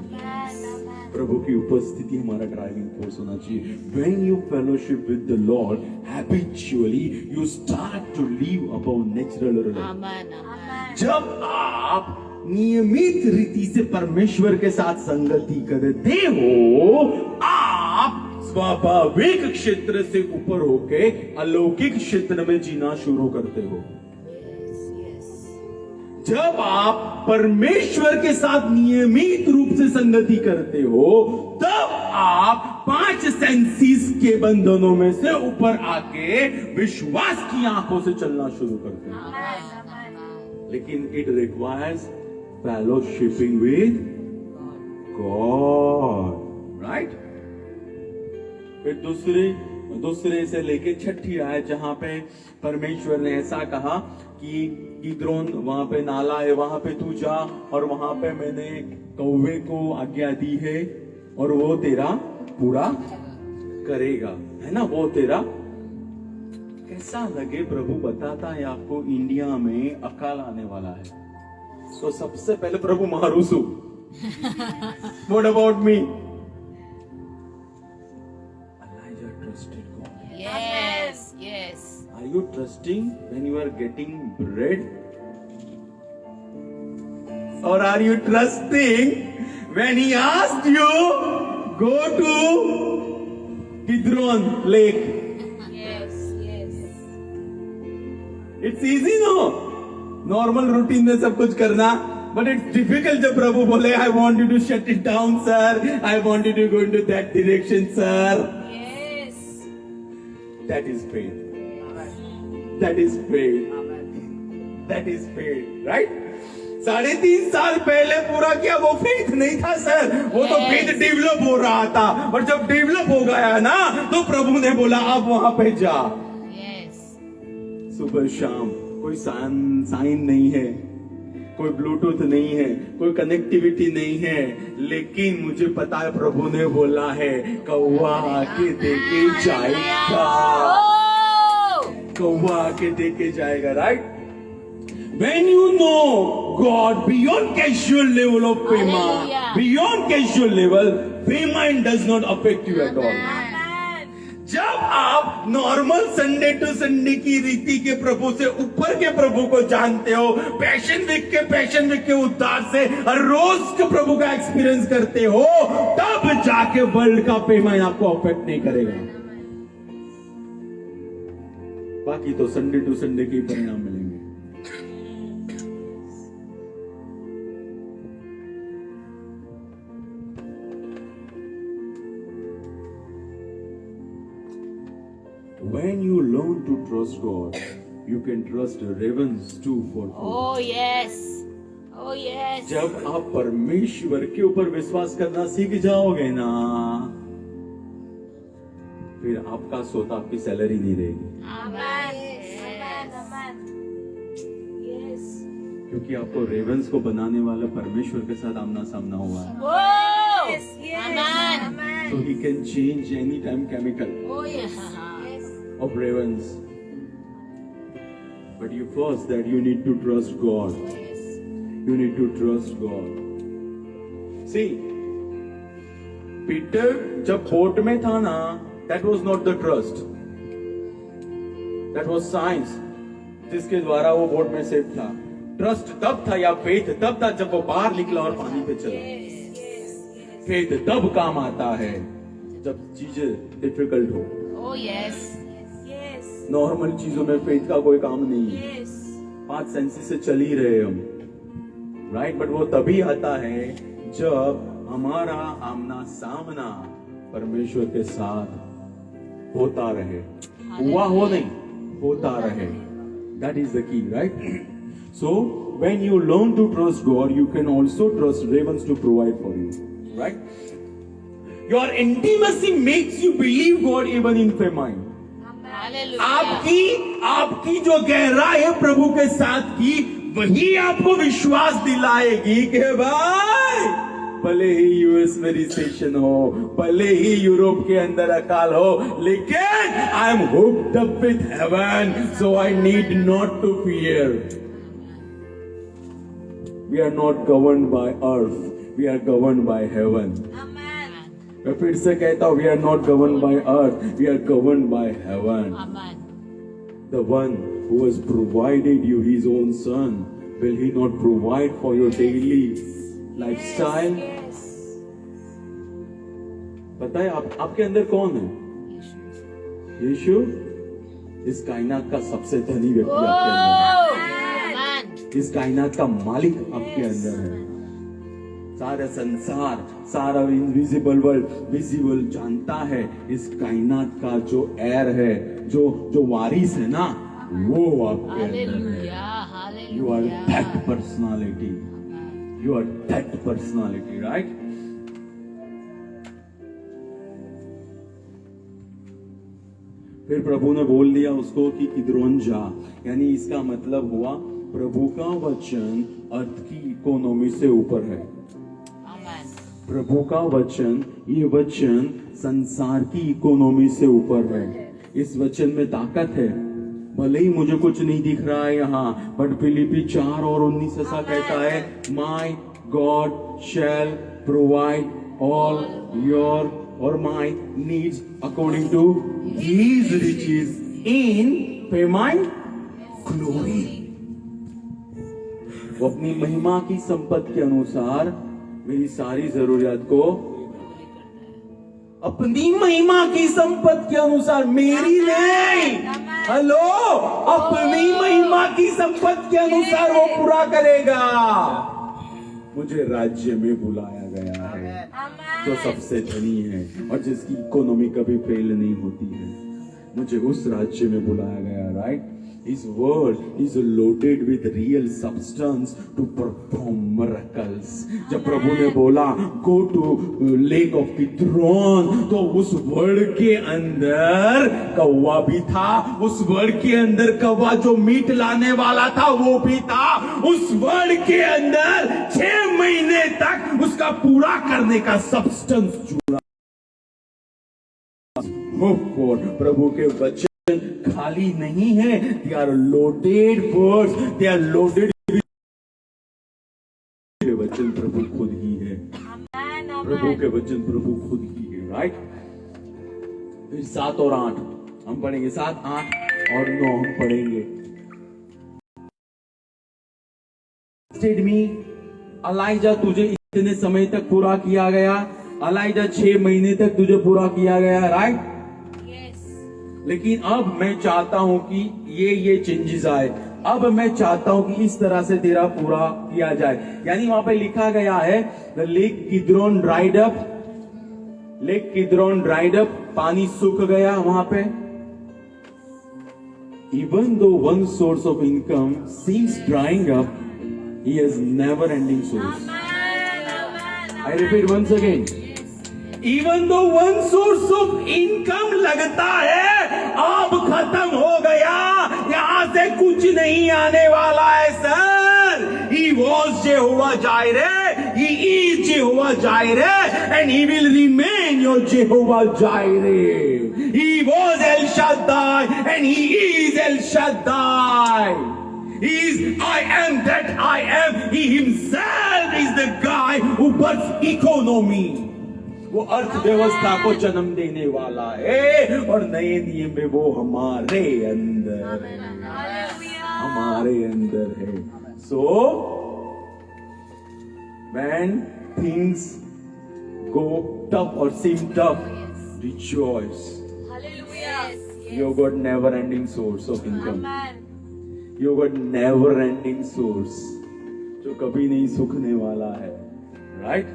प्रभु की उपस्थिति हमारा ड्राइविंग फोर्स होना चाहिए. When you fellowship with the Lord, habitually you start to live above natural reality. आमेन, आमेन. जब आप नियमित रीति से परमेश्वर के साथ संगति करते हो, आप स्वाभाविक क्षेत्र से ऊपर होके अलौकिक क्षेत्र में जीना शुरू करते हो. जब आप परमेश्वर के साथ नियमित रूप से संगति करते हो, तब आप 5 सेंसेस के बंधनों में से ऊपर आके विश्वास की आंखों से चलना शुरू करते हो. लेकिन it requires fellowshipping with God, right. फिर दूसरे से लेके 6ठी आयत जहां पे परमेश्वर ने ऐसा कहा कि गिद्रोन वहां पे नाला है, वहां पे तू जा, और वहां पे मैंने कौवे को आज्ञा दी है और वो तेरा पूरा करेगा, है ना. वो तेरा कैसा लगे प्रभु बताता है आपको इंडिया में अकाल आने वाला है, तो सबसे पहले प्रभु मारूसू. What about me? Elijah trusted God. Yes, yes. Are you trusting when you are getting bread? Or are you trusting when he asked you, go to Kidron Lake? Yes. It's easy, no? Normal routine में सब कुछ करना. But it's difficult जब प्रभु बोले, I want you to shut it down, sir. I want you to go into that direction, sir. Yes. That is faith. That is faith. That is faith, right? 3.5 साल पहले पूरा किया, वो faith नहीं था sir, वो तो फेथ डेवलप हो रहा था. और जब डेवलप हो गया ना, तो प्रभु ने बोला अब वहां पे जा. Yes. सुबह शाम कोई साइन नहीं है, कोई ब्लूटूथ नहीं है, कोई कनेक्टिविटी नहीं है, लेकिन मुझे पता है प्रभु ने बोला है कौवा आके देके जाएगा. कौवा आके देके जाएगा, right. When you know God beyond casual level of payment, Hallelujah. beyond casual level, payment does not affect you at all. Amen. Normal Sunday to Sunday की रीति के प्रभु से ऊपर के प्रभु को जानते हो, पैशन वीक के उद्धार से हर रोज के प्रभु का एक्सपीरियंस करते हो, तब जाके वर्ल्ड का पेमेंट आपको अफेक्ट नहीं करेगा। बाकी तो संडे टू संडे के ही परिणाम मिलेंगे। When you learn to trust God, you can trust ravens too for food. Oh yes. Oh yes. जब आप परमेश्वर के ऊपर विश्वास करना सीख जाओगे ना, फिर आपका सोता आपकी सैलरी नहीं रहेगी, क्योंकि आपको रेवंस को बनाने वाला परमेश्वर के साथ आमना सामना हुआ है। So he can change any time chemical Oh yes. of ravens. But you first that you need to trust God. You need to trust God. See, Peter जब बोट में था ना, that was not the trust. That was science, जिसके द्वारा वो boat में safe था। Trust तब था या फेथ तब था जब वो बाहर निकला और पानी पे चला। फेथ तब काम आता है जब चीजें डिफिकल्ट हो। Oh yes. नॉर्मल चीजों में फेथ का कोई काम नहीं है। 5 सेंसेस से चल ही रहे हम, राइट? बट वो तभी आता है जब हमारा आमना सामना परमेश्वर के साथ होता रहे। हुआ हो नहीं, होता रहे। That is the key, right? So when you learn to trust God, you can also trust ravens to provide for you, right? Your intimacy makes you believe God even in famine. आपकी जो गहराई है प्रभु के साथ की, वही आपको विश्वास दिलाएगी कि भाई भले ही यूएस में रिसेशन हो, भले ही यूरोप के अंदर अकाल हो, लेकिन I am hooked up with heaven, so I need not to fear. We are not governed by earth, we are governed by heaven. मैं फिर से कहता हूं, we are not governed by earth, we are governed by heaven. The one who has provided you his own son, will he not provide for your daily lifestyle? पता है आपके अंदर कौन है? यीशु। इस कायनात का सबसे धनी व्यक्ति आपके अंदर है। इस कायनात का मालिक आपके अंदर है। सारा संसार, सारा इनविजिबल वर्ल्ड विजिबल जानता है इस कायनात का जो एयर है, जो वारिस है ना, वो आपके अंदर है। You are that personality, you are that personality, right? फिर प्रभु ने बोल दिया उसको कि किद्रोन जा, यानी इसका मतलब हुआ प्रभु का वचन अर्थ की इकोनॉमी से ऊपर है। प्रभु का वचन, ये वचन संसार की इकोनॉमी से ऊपर है। इस वचन में ताकत है। भले ही मुझे कुछ नहीं दिख रहा है यहाँ, बट फिलिपी 4 और 19 ऐसा कहता है, my God shall provide all your और my needs according to his riches in पेमाइन ग्लोरी। वो अपनी महिमा की संपत्ति के अनुसार मेरी सारी जरूरियात को, अपनी महिमा की संपत्ति के अनुसार, मेरी नहीं, हेलो, अपनी महिमा की संपत्ति के अनुसार वो पूरा करेगा। मुझे राज्य में बुलाया गया है जो सबसे धनी है और जिसकी इकोनॉमी कभी फेल नहीं होती है। मुझे उस राज्य में बुलाया गया, right? His word is loaded with real substance to perform miracles. जब प्रभु ने बोला go to lake of Kidron, तो उस वर्ड के अंदर कौवा भी था। उस वर्ड के अंदर कौवा जो मीट लाने वाला था वो भी था। उस वर्ड के अंदर 6 महीने तक उसका पूरा करने का सब्सटेंस जुड़ा। प्रभु के वचन खाली नहीं है, they are loaded words, they are loaded with वचन प्रभु खुद ही है। प्रभु के वचन प्रभु खुद ही है, राइट? फिर 7 और 8 हम पढ़ेंगे 7, 8 और 9 हम पढ़ेंगे। मी अलाइजा तुझे इतने समय तक पूरा किया गया, अलाइजा 6 महीने तक तुझे पूरा किया गया, राइट? लेकिन अब मैं चाहता हूं कि ये चेंजेस आए। अब मैं चाहता हूं कि इस तरह से तेरा पूरा किया जाए। यानी वहां पे लिखा गया है the lake Kidron dried up, lake Kidron dried up, पानी सूख गया वहां पे। Even though one source of income seems drawing up, he has never ending source. I repeat once again. Even though one source of income लगता है अब खत्म हो गया, यहां से कुछ नहीं आने वाला है sir. He was Jehovah Jireh, he is Jehovah Jireh, and he will remain your Jehovah Jireh. He was El Shaddai and he is El Shaddai. He is I am that I am. He himself is the guy who births economy. वो अर्थव्यवस्था को जन्म देने वाला है और नए नियम में वो हमारे अंदर है। So when things go tough or seem tough, rejoice. You got never ending source of income. You got never ending source जो कभी नहीं सूखने वाला है, राइट?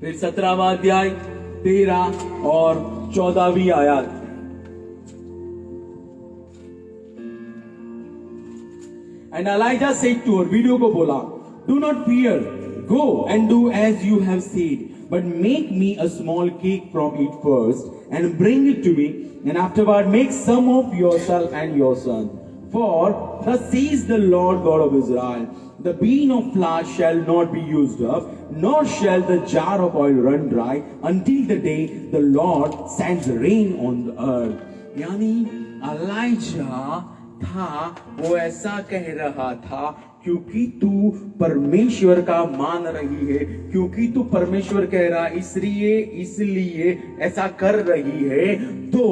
फिर 17वां अध्याय 13 और 14वीं आयत। And Elijah said to her, video को बोला, do not fear, go and do as you have said, but make me a small cake from it first and bring it to me, and afterward make some of yourself and your son. For thus says the Lord God of Israel, the bean of flour shall not be used up, nor shall the jar of oil run dry until the day the Lord sends rain on the earth. यानी ELISA था, वो ऐसा कह रहा था क्योंकि तू परमेश्वर का मान रही है, क्योंकि तू परमेश्वर कह रहा इसलिए ऐसा कर रही है, तो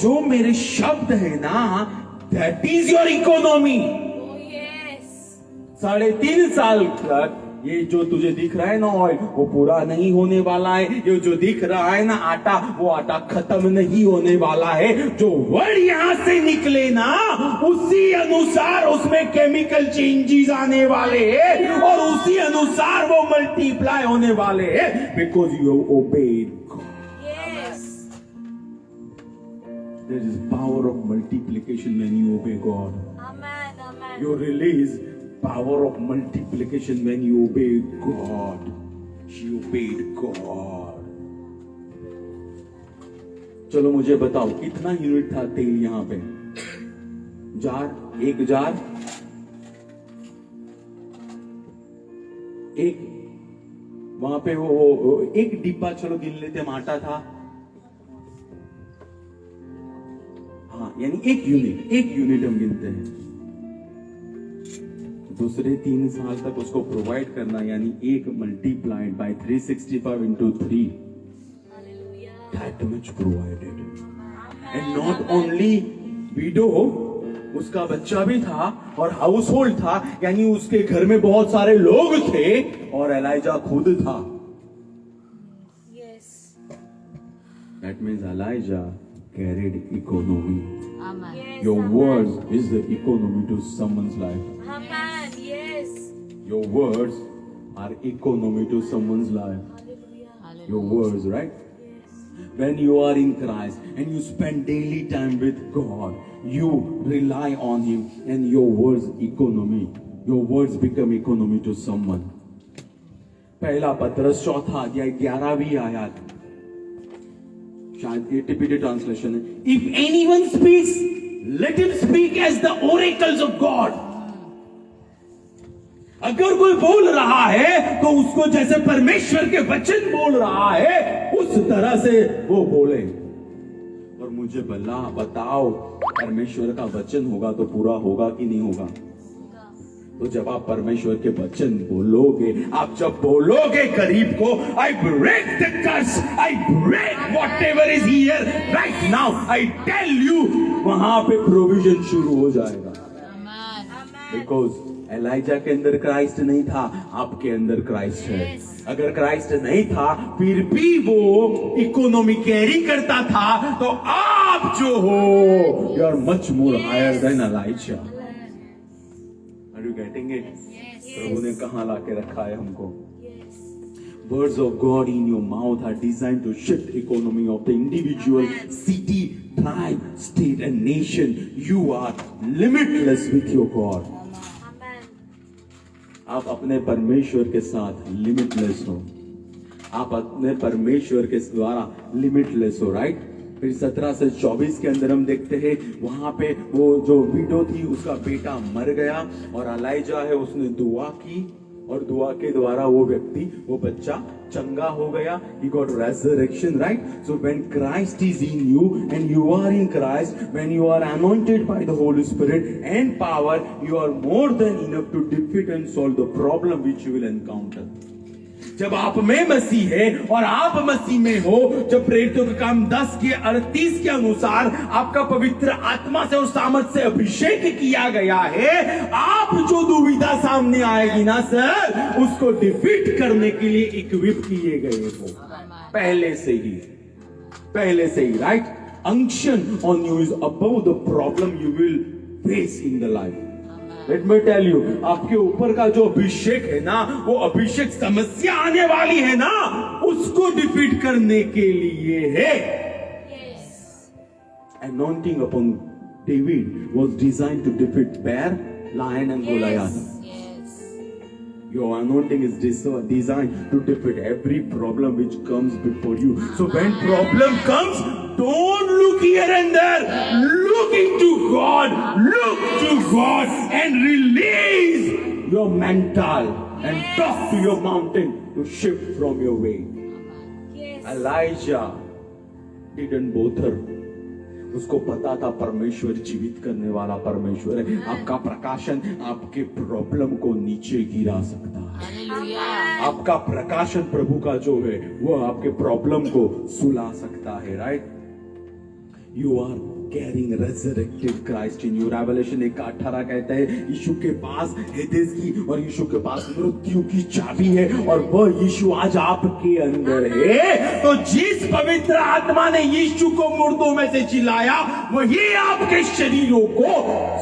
जो मेरे शब्द है ना, that is your economy. 3.5 साल तक ये जो तुझे दिख रहा है ना ऑयल, वो पूरा नहीं होने वाला है। ये जो दिख रहा है ना आटा, वो आटा खत्म नहीं होने वाला है। जो वर्ड यहां से निकले ना, उसी अनुसार उसमें केमिकल चेंजेस आने वाले हैं और उसी अनुसार वो मल्टीप्लाई होने वाले हैं, because you have obeyed God. There is power of multiplication when you obey God. Amen. You release power of multiplication when you obey God. She obeyed God. चलो मुझे बताओ कितना यूनिट था तेल यहां पे? एक जार, एक वहां पे वो एक डिब्बा, चलो गिन लेते हम, आटा था, हाँ, यानी एक यूनिट हम गिनते हैं। दूसरे 3 साल तक उसको प्रोवाइड करना, यानी 1 multiplied by 365 into 3, that much provided. And not only widow, उसका बच्चा भी था और हाउस होल्ड था, यानी उसके घर में बहुत सारे लोग थे और एलाइजा खुद था। That means Elijah carried economy. Amen. Yes, Your amen. words is the economy to someone's life. Amen. Yes. Your words are economy to someone's life. Hallelujah. Your words, right? Yes. When you are in Christ and you spend daily time with God, you rely on Him, and your words economy. Your words become economy to someone. पहला पत्रस 4 अध्याय 11वीं आयत, शायद ये TPT translation है। If anyone speaks, let him speak as the oracles of God. अगर कोई बोल रहा है तो उसको जैसे परमेश्वर के वचन बोल रहा है उस तरह से वो बोले। और मुझे बताओ, परमेश्वर का वचन होगा तो पूरा होगा कि नहीं होगा? तो जब आप परमेश्वर के वचन बोलोगे, आप जब बोलोगे गरीब को, I break the curse, I break whatever is here right now, I tell you, वहां पे प्रोविजन शुरू हो जाएगा। बिकॉज एलाइजा के अंदर क्राइस्ट नहीं था, आपके अंदर क्राइस्ट है। अगर क्राइस्ट नहीं था, फिर भी वो इकोनॉमी कैरी करता था, तो आप जो हो, you are much more higher than Elijah. Are you getting it? प्रभु ने कहां लाके रखा है हमको? Words of God in your mouth are designed to shift economy of the individual, city, tribe, state and nation. You are limitless with your God. आप अपने परमेश्वर के साथ लिमिटलेस हो, आप अपने परमेश्वर के द्वारा लिमिटलेस हो, राइट? फिर 17 से 24 के अंदर हम देखते हैं, वहां पे वो जो विडो थी, उसका बेटा मर गया और एलाइजा है, उसने दुआ की और दुआ के द्वारा वो व्यक्ति, वो बच्चा चंगा हो गया। He got resurrection, right? So when Christ is in you and you are in Christ, when you are anointed by the Holy Spirit and power, you are more than enough to defeat and solve the problem which you will encounter. जब आप में मसीह है और आप मसीह में हो, जब प्रेरितों का काम 10:38 के अनुसार आपका पवित्र आत्मा से और सामर्थ से अभिषेक किया गया है, आप जो दुविधा सामने आएगी ना सर, उसको डिफीट करने के लिए इक्विप किए गए हो पहले से ही, right? Unction on you is above the problem you will face in the life. Let me tell you, आपके ऊपर का जो अभिषेक है ना, वो अभिषेक समस्या आने वाली है ना, उसको डिफीट करने के लिए है। Anointing upon David was designed to defeat bear, lion and Goliath. Your anointing is designed to defeat every problem which comes before you. So when problem comes, don't look here and there. Look into God. Look to God and release your mental and talk to your mountain to shift from your way. Elijah didn't bother. उसको पता था परमेश्वर जीवित करने वाला परमेश्वर है। आपका प्रकाशन आपके प्रॉब्लम को नीचे गिरा सकता है। आपका प्रकाशन प्रभु का जो है, वो आपके प्रॉब्लम को सुला सकता है, right? You are carrying resurrected Christ in you. Revelation 1:18 कहता है, यीशु के पास हेदेस की और यीशु के पास मृत्यु की चाबी है और वह यीशु आज आपके अंदर है। तो जिस पवित्र आत्मा ने यीशु को मुर्दों में से जिलाया, वही आपके शरीरों को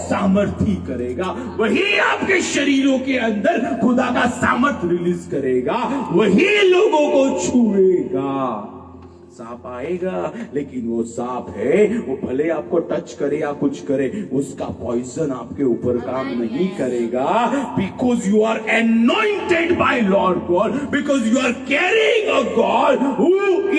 सामर्थी करेगा, वही आपके शरीरों के अंदर खुदा का सामर्थ रिलीज करेगा, वही लोगों को छुएगा। सांप आएगा, लेकिन वो सांप है, वो भले आपको टच करे या कुछ करे, उसका पॉइजन आपके ऊपर काम नहीं करेगा। Because you are anointed by Lord God, because you are carrying a God who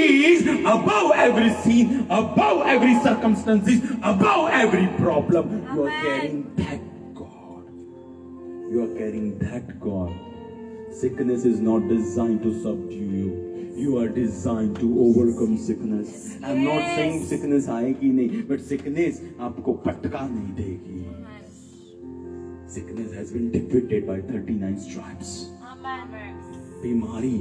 is above every sin, above every circumstances, above every problem. You are carrying that God. You are carrying that God. Sickness is not designed to subdue you. You are designed to overcome sickness. I'm not saying sickness आएगी नहीं, but sickness आपको पटका नहीं देगी. Sickness has been defeated by 39 stripes. बीमारी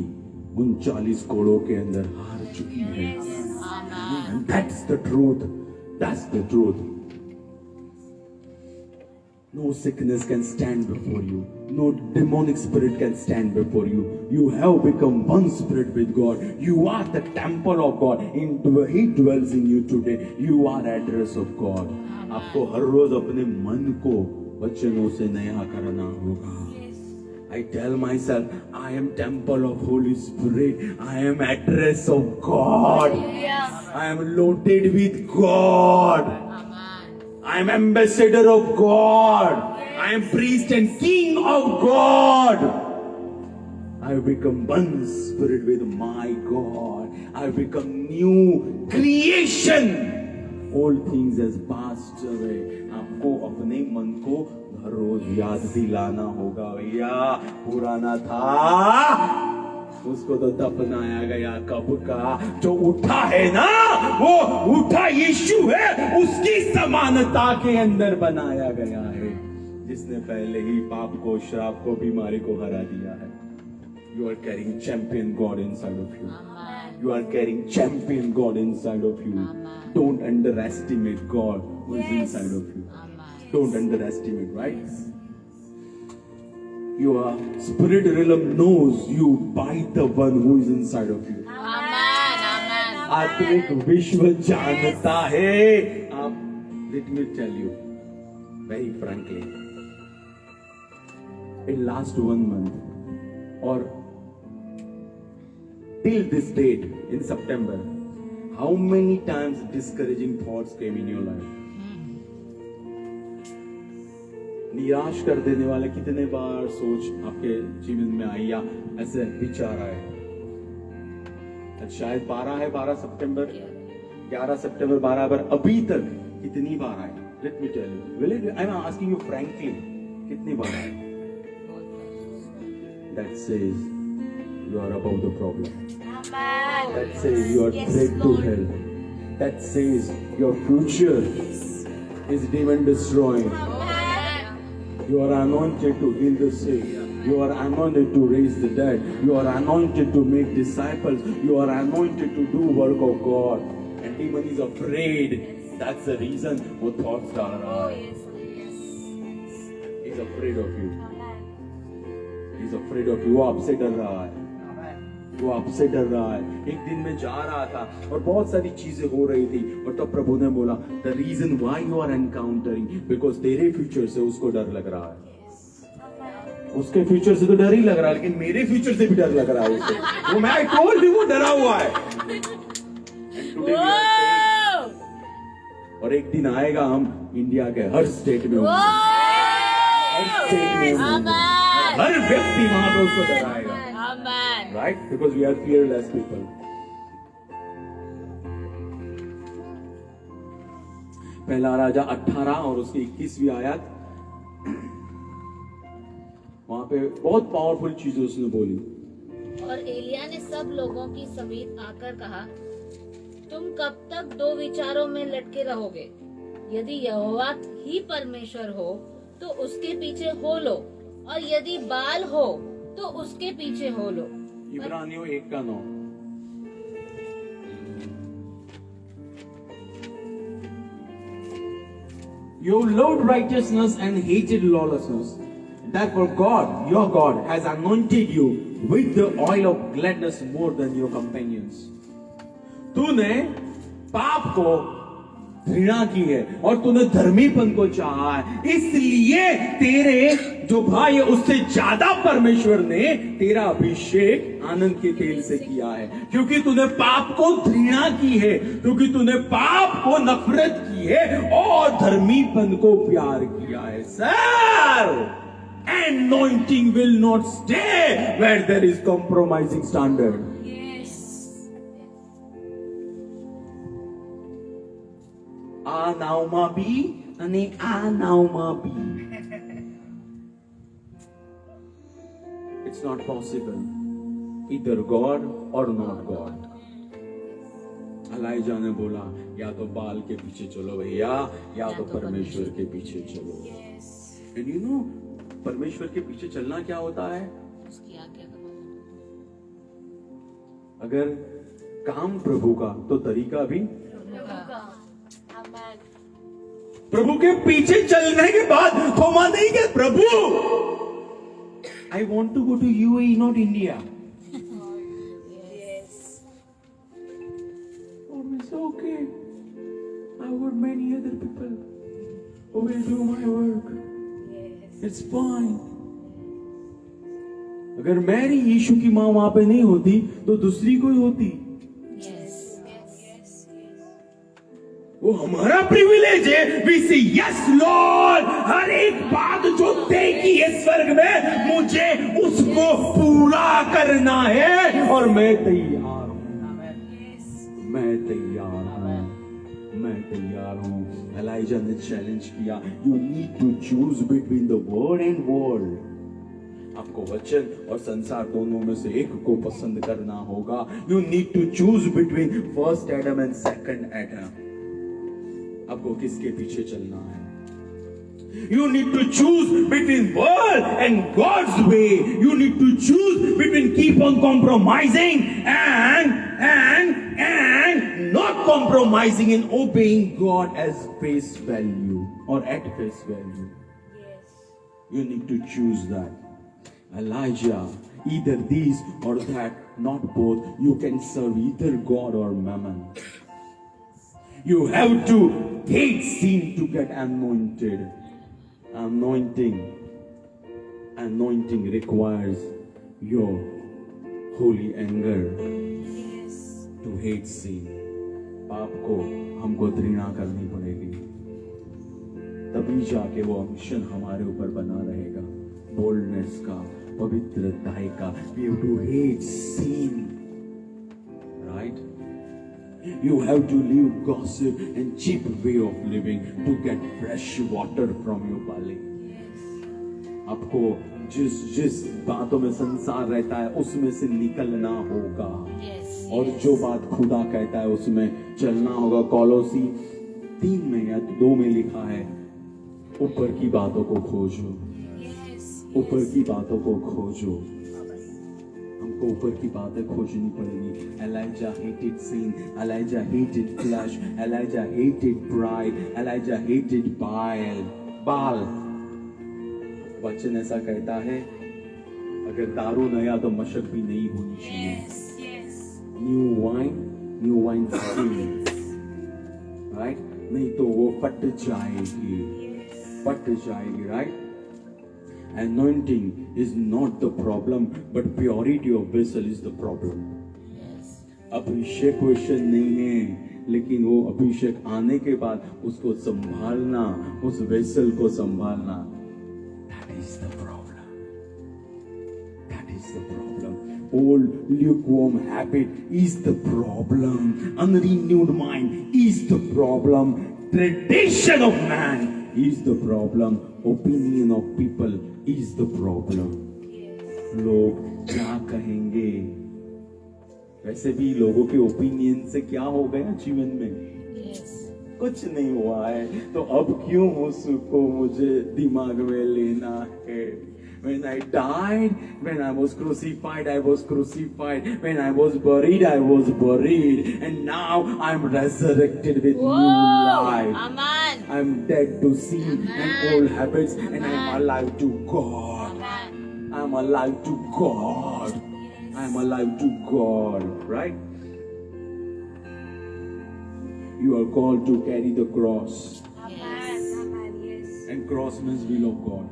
39 कोड़ों के अंदर हार चुकी है. And that's the truth. That's the truth. No sickness can stand before you. No demonic spirit can stand before you. You have become one spirit with God. You are the temple of God. He dwells in you today. You are address of God. आपको हर रोज अपने मन को वचनों से नया करना होगा. I tell myself, I am temple of Holy Spirit. I am address of God. I am loaded with God. I am ambassador of God. I am priest and king of God. I have become one spirit with my God. I have become new creation. All things has passed away. आपको अपने मन को हर रोज याद दिलाना होगा, भैया पुराना था उसको तो दफनाया गया, कब का जो उठा है ना, वो उठा यीशु है, उसकी समानता के अंदर बनाया गया है. जिसने पहले ही पाप को, श्राप को, बीमारी को हरा दिया है। You are carrying champion God inside of you. You are carrying champion God inside of you. Don't underestimate God who is inside of you. Don't underestimate, right? Your spirit realm knows you by the one who is inside of you. आत्मिक विश्व जानता है। आप, let me tell you very frankly, in last 1 month or till this date in September, how many times discouraging thoughts came in your life? निराश कर देने वाले कितने बार सोच आपके जीवन में आई या ऐसे विचार आए? शायद 12 सितंबर 11 सितंबर 12 बार अभी तक कितनी बार आए? Let me tell you, will it, I'm asking you frankly, कितनी बार आए? That says you are above the problem. That says you are dead to hell. That says your future is demon destroying. You are anointed to heal the sick. You are anointed to raise the dead. You are anointed to make disciples. You are anointed to do work of God. And demon is afraid. That's the reason वो thoughts डाल रहा है. He's afraid of you. He's afraid of you. वो आपसे डर रहा है. वो आपसे डर रहा है. एक दिन मैं जा रहा था और बहुत सारी चीजें हो रही थी और तब प्रभु ने बोला, the reason why you are encountering, because तेरे फ्यूचर से उसको डर लग रहा है. उसके फ्यूचर से तो डर ही लग रहा है, लेकिन मेरे फ्यूचर से भी डर लग रहा है उसे. वो मैं टोल्ड यू, वो डरा हुआ है. और एक दिन आएगा हम इंडिया के हर स्टेट में होंगे. हर स्टेट में होंगे. हर व्यक्ति वहां पे उसको डराएगा. Right? Because we are fearless people. पहला राजा 18 और उसकी 21वीं आयत, वहां पे बहुत पावरफुल चीजें उसने बोली. और एलिया ने सब लोगों की समीप आकर कहा, तुम कब तक दो विचारों में लटके रहोगे? यदि यहोवा ही परमेश्वर हो तो उसके पीछे हो लो, और यदि बाल हो तो उसके पीछे हो लो. इब्रानियों 1:9. You loved righteousness and hated lawlessness. Therefore God, your God, has anointed you with the oil of gladness more than your companions. तूने पाप को घृणा की है और तूने धर्मीपन को चाहा है, इसलिए तेरे जो भाई है उससे ज्यादा परमेश्वर ने तेरा अभिषेक आनंद के तेल से किया है. क्योंकि तूने पाप को घृणा की है, क्योंकि तूने पाप को नफरत की है और धर्मीपन को प्यार किया है. Sir, anointing will not stay where there is compromising standard. આ નાવમાં બી અને આ નાવમાં બી. It's not possible. Either God or not God. Elijah ने बोला, या तो बाल के पीछे चलो भैया, या तो परमेश्वर के पीछे चलो. And you know, परमेश्वर के पीछे चलना क्या होता है? उसकी आज्ञा का पालन. अगर काम प्रभु का तो तरीका भी प्रभु के पीछे चलने के बाद थोमा नहीं कि प्रभु, I want to go to UAE, not India. Oh, it's okay. I got many other people who will do my work. It's fine. अगर मैरी यीशु की माँ वहां पे नहीं होती तो दूसरी कोई होती. वो हमारा प्रिविलेज है. वी से यस लॉर्ड, हर एक बात जो तय की है स्वर्ग में, मुझे उसको पूरा करना है और मैं तैयार हूं. मैं तैयार हूं. मैं तैयार हूं. एलाइजा ने चैलेंज किया, you need to choose between the word and world. आपको वचन और संसार दोनों में से एक को पसंद करना होगा. You need to choose between first Adam and second Adam. आपको किसके पीछे चलना है? You need to choose between world and God's way. You need to choose between keep on compromising and not compromising and obeying God as face value or at face value. Yes. You need to choose that. Elijah, either these or that, not both. You can serve either God or mammon. You have to hate sin to get anointed. Anointing requires your holy anger Yes. to hate sin. पाप को हमको घृणा करनी पड़ेगी, तभी जाके वो mission हमारे ऊपर बना रहेगा, बोल्डनेस का, पवित्रता का. We have to hate sin, right? You have to leave gossip and cheap way of living to get fresh water from your belly. आपको जिस बातों में संसार रहता है उसमें से निकलना होगा. Yes. और जो बात खुदा कहता है उसमें चलना होगा. कॉलोसी 3 में या 2 में लिखा है, ऊपर की बातों को खोजो. Yes. ऊपर की बातों को खोजो. हमको ऊपर की बातें खोजनी पड़ेगी. Elijah hated sin. Elijah hated flesh. Elijah hated pride. Elijah hated Baal. वचन ऐसा कहता है, अगर दारू नया तो मशक भी नहीं होनी चाहिए. Yes. Yes. New wine skins, right? नहीं तो वो फट जाएगी, right? Anointing is not the problem, but purity of vessel is the problem. Abhishek question नहीं है, लेकिन वो अभिषेक आने के बाद उसको संभालना, उस वेसल को संभालना, that is the problem. Old lukewarm habit is the problem. Unrenewed mind is the problem. Tradition of man is the problem. Opinion of people is the problem. लोग क्या कहेंगे? वैसे भी लोगों के ओपिनियन से क्या हो गया जीवन में? Yes. कुछ नहीं हुआ है, तो अब क्यों उसको मुझे दिमाग में लेना है? When I died, when I was crucified, I was crucified. When I was buried, I was buried. And now I'm resurrected with new life. Amen. I'm dead to sin and old habits, and I'm Amen. alive to God. Amen. I'm alive to God. I'm alive to God, right? You are called to carry the cross. Amen. Amen. Yes. And cross means will of God.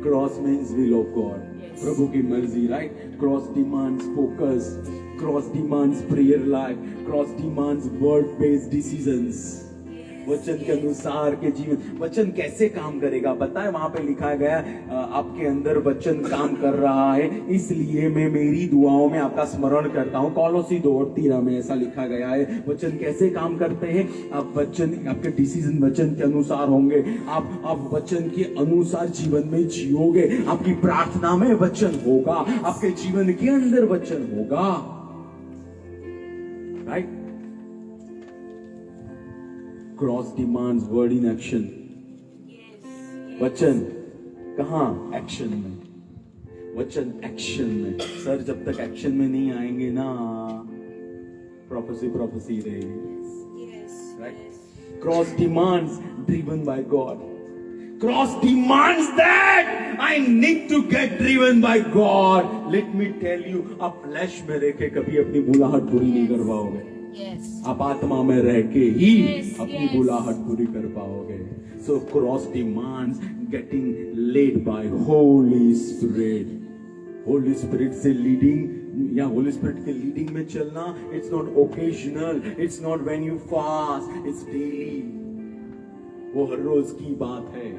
Cross means will of God. प्रभु की मर्जी, right? Cross demands focus. Cross demands prayer life. Cross demands word-based decisions. वचन के अनुसार के जीवन. वचन कैसे काम करेगा पता है? वहां पे लिखा गया, आपके अंदर वचन काम कर रहा है, इसलिए मैं मेरी दुआओं में आपका स्मरण करता हूं. कॉलोसी 2:13 में ऐसा लिखा गया है. वचन कैसे काम करते हैं? आप वचन, आपके डिसीजन वचन के अनुसार होंगे. आप वचन के अनुसार जीवन में जियोगे. आपकी प्रार्थना में वचन होगा, आपके जीवन के अंदर वचन होगा, right? Cross demands word in action. वचन कहाँ? एक्शन में. वचन एक्शन में. सर जब तक एक्शन में नहीं आएंगे ना, प्रोफेसी रहेगी. Yes. Right? Cross demands driven by God. Cross demands that I need to get driven by God. Let me tell you, आप फ्लैश में रह के कभी अपनी बुलाहट पूरी नहीं कर पाओगे. Yes. आप आत्मा में रह के ही Yes, अपनी yes. बुलाहट पूरी कर पाओगे. So cross demands getting led by Holy Spirit. Holy Spirit से leading या Holy Spirit के leading में चलना. It's not occasional. It's not when you fast. It's daily. वो हर रोज की बात है.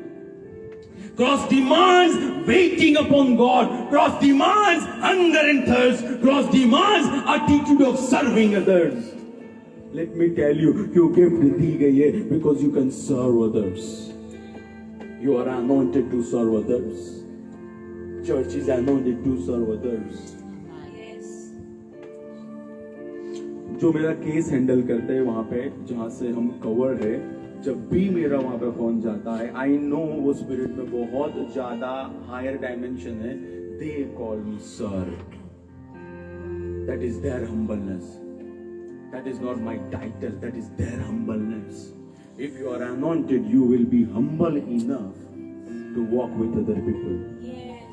Cross demands waiting upon God. Cross demands hunger and thirst. Cross demands attitude of serving others. Let me tell you, क्यों gift दी गई है? Because you can serve others. You are anointed to serve others. Church is anointed to serve others. Yes. जो मेरा case handle करते हैं वहां पे जहां से हम कवर्ड है, जब भी मेरा वहां पे फोन जाता है, आई नो वो स्पिरिट में बहुत ज्यादा हायर डायमेंशन है. They call me sir. That is their humbleness. That is not my title, that is their humbleness. If you are anointed, you will be humble enough to walk with other people. Yes.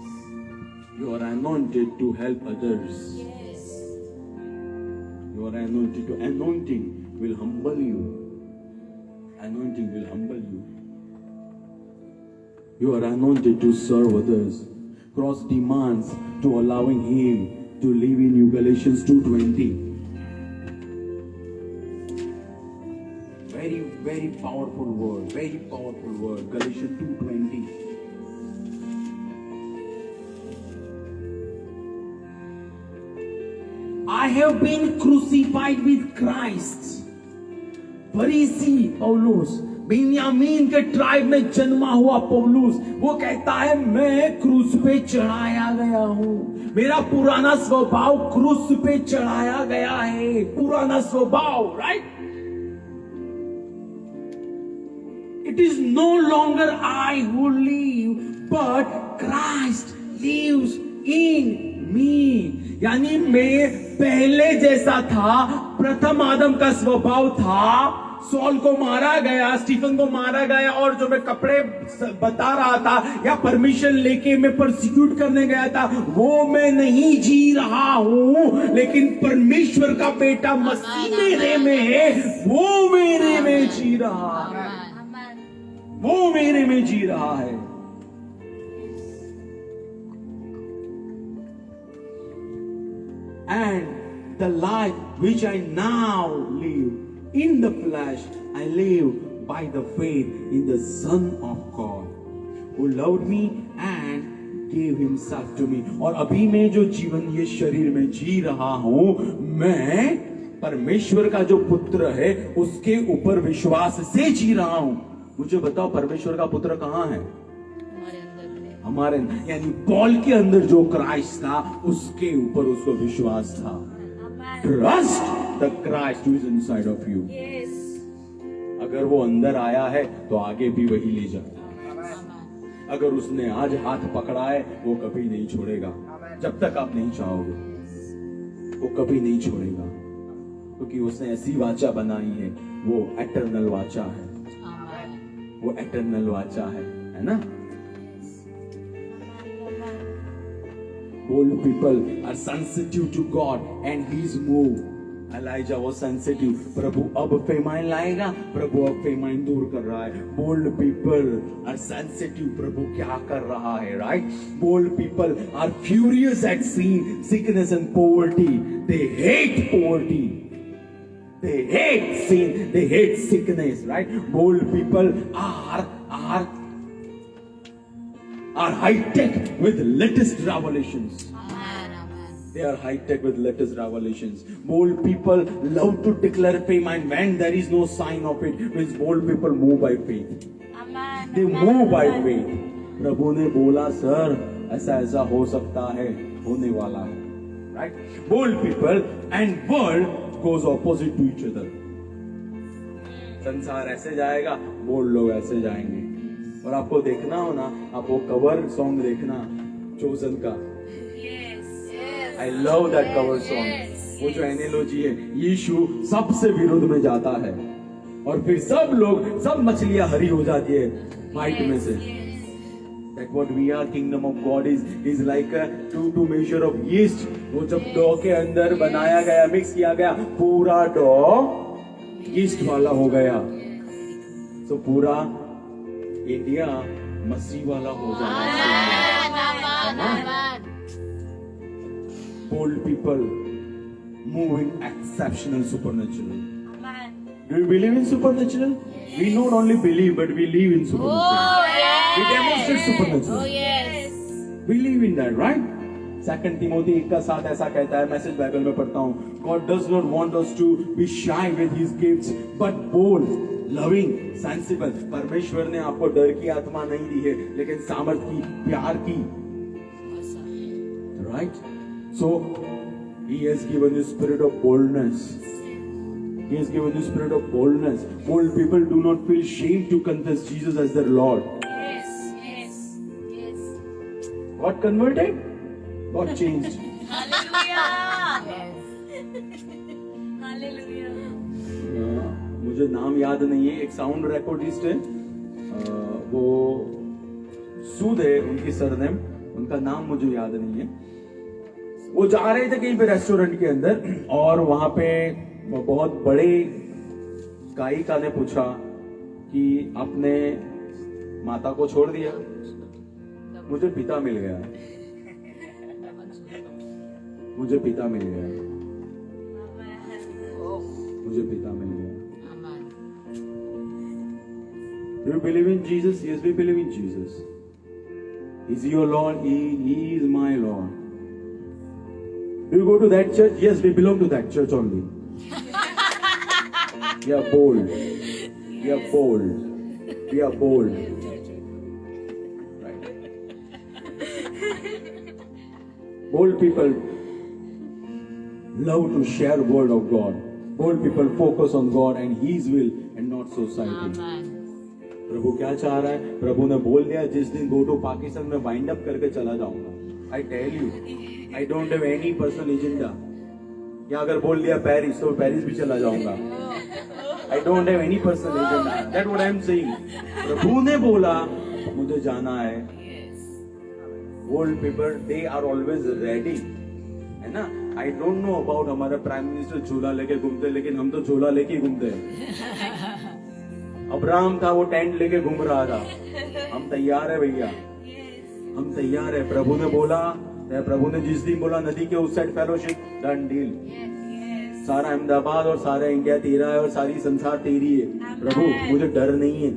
You are anointed to help others. Yes. You are anointed to. Anointing will humble you. Anointing will humble you. You are anointed to serve others. Cross demands to allowing Him to live in you. Galatians 2:20. Very, very powerful word. Very powerful word. Galatians 2:20. I have been crucified with Christ. फरीसी पौलुस, बिन्यामीन के tribe में जन्मा हुआ पौलुस, वो कहता है मैं क्रूस पे चढ़ाया गया हूं. मेरा पुराना स्वभाव क्रूस पे चढ़ाया गया है. पुराना स्वभाव, right? It is no longer I who live, but Christ lives in me. यानी मैं पहले जैसा था. प्रथम आदम का स्वभाव था. सॉल को मारा गया, स्टीफन को मारा गया, और जो मैं कपड़े बता रहा था या परमिशन लेके मैं परसिक्यूट करने गया था, वो मैं नहीं जी रहा हूं, लेकिन परमेश्वर का बेटा मसीह मेरे में है, वो मेरे में जी रहा है. वो मेरे में जी रहा है. And the life which I now live in the flesh, I live by the faith in the Son of God, who loved me and gave Himself to me. और अभी मैं जो जीवन ये शरीर में जी रहा हूं, मैं परमेश्वर का जो पुत्र है उसके ऊपर विश्वास से जी रहा हूं. मुझे बताओ, परमेश्वर का पुत्र कहाँ है? हमारे, यानी पॉल के अंदर जो क्राइस्ट था उसके ऊपर उसको विश्वास था. Trust the Christ who is inside of you. अगर वो अंदर आया है तो आगे भी वही ले जाता है. अगर उसने आज हाथ पकड़ा है, वो कभी नहीं छोड़ेगा. जब तक आप नहीं चाहोगे, वो कभी नहीं छोड़ेगा, क्योंकि उसने ऐसी वाचा बनाई है. वो एटर्नल वाचा है. वो एटर्नल वाचा है ना? Bold people are sensitive to God and His move. Elijah was sensitive. प्रभु अब फेमाइन लाएगा, प्रभु अब फेमाइन दूर कर रहा है. Bold people are sensitive. प्रभु क्या कर रहा है, right? Bold people are furious at seeing sickness and poverty. They hate poverty. They hate sin. They hate sickness, right? Bold people are high tech with latest revelations. They are high tech with latest revelations. Bold people love to declare payment when there is no sign of it. Means bold people move by faith. They move by faith. प्रभु ने बोला, sir ऐसा ऐसा हो सकता है, होने वाला है, right? Bold people and world goes opposite to each other. संसार ऐसे जाएगा, बोल्ड लोग ऐसे जाएंगे. और आपको देखना हो ना, आप वो कवर सॉन्ग देखना चोजन का. I love that cover song. वो जो एनालॉजी है, यीशु सबसे विरोध में जाता है और फिर सब लोग, सब मछलियां हरी हो जाती है फाइट में से. That what we are, kingdom of God is like a two measure of yeast. वो जब डो के अंदर बनाया गया, मिक्स किया गया, पूरा डो यीस्ट वाला हो गया. तो पूरा इंडिया मसीह वाला हो जाना. Bold people move in exceptional supernatural. Do you believe in supernatural? We not only believe, but we live in supernatural. We demonstrate supernatural. We live in that, right? 2 Timothy 1:7 ऐसा कहता है, मैसेज बाइबल में पढ़ता हूँ. God does not want us to be shy with His gifts, but bold, loving, sensible. परमेश्वर ने आपको डर की आत्मा नहीं दी है, लेकिन सामर्थ की, प्यार की. Right? So He has given you spirit of boldness. He has given you spirit of boldness. Bold people do not feel shame to confess Jesus as their Lord. Yes, yes, yes. Got converted? Got changed. Hallelujah. Hallelujah. मुझे नाम याद नहीं है, एक sound recordist है, वो सूद है उनकी सरनेम, उनका नाम मुझे याद नहीं है। वो जा रहे थे कहीं पे रेस्टोरेंट के अंदर और वहां पे बहुत बड़े गायिका ने पूछा कि आपने माता को छोड़ दिया? मुझे पिता मिल गया, मुझे पिता मिल गया, मुझे पिता मिल गया। Do you believe in Jesus? Yes, we believe in Jesus. Is he your Lord? He is my Lord. Do you go to that church? Yes, we belong to that church only. We are bold. We are bold. We are bold. Right. Bold people love to share word of God. Bold people focus on God and His will and not society. प्रभु क्या चाह रहा है? प्रभु ने बोल दिया जिस दिन go to Pakistan में वाइंड अप करके चला जाऊंगा। I tell you, I don't have any personal agenda. या अगर बोल दिया पेरिस तो पेरिस भी चला जाऊंगा। I don't have any personal agenda, that what I am saying. प्रभु ने बोला मुझे जाना है। Old people they are always ready, है ना। आई डोंट नो अबाउट हमारा प्राइम मिनिस्टर झोला लेके घूमते, लेकिन हम तो झोला लेके घूमते हैं। अब्राहम था, वो टेंट लेके घूम रहा था। हम तैयार है भैया, हम तैयार है। प्रभु ने बोला, प्रभु ने जिस दिन बोला नदी के उस साइड फेलोशिप, डन डील। सारा अहमदाबाद और सारा इंडिया तेरा है और सारी संसार तेरी है। प्रभु मुझे डर नहीं है।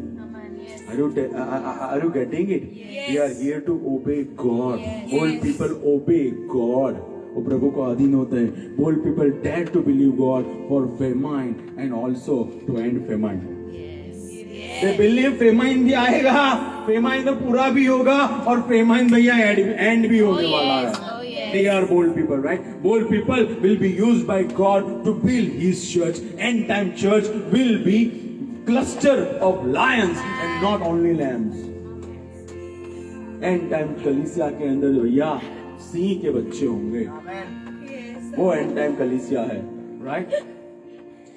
Are you getting it? We are here to obey God. Bold people obey God. वो प्रभु को अधीन होते हैं। Bold people dare to believe God for famine and also to end famine. They believe famine भी आएगा, famine तो पूरा भी होगा और famine भैया end भी होने वाला है। They are bold people, right? Bold people will be used by God to build His church. End time church will be cluster of lions and not only lambs. End time कलीसिया के अंदर भैया सिंह के बच्चे होंगे, वो end time कलीसिया है, right?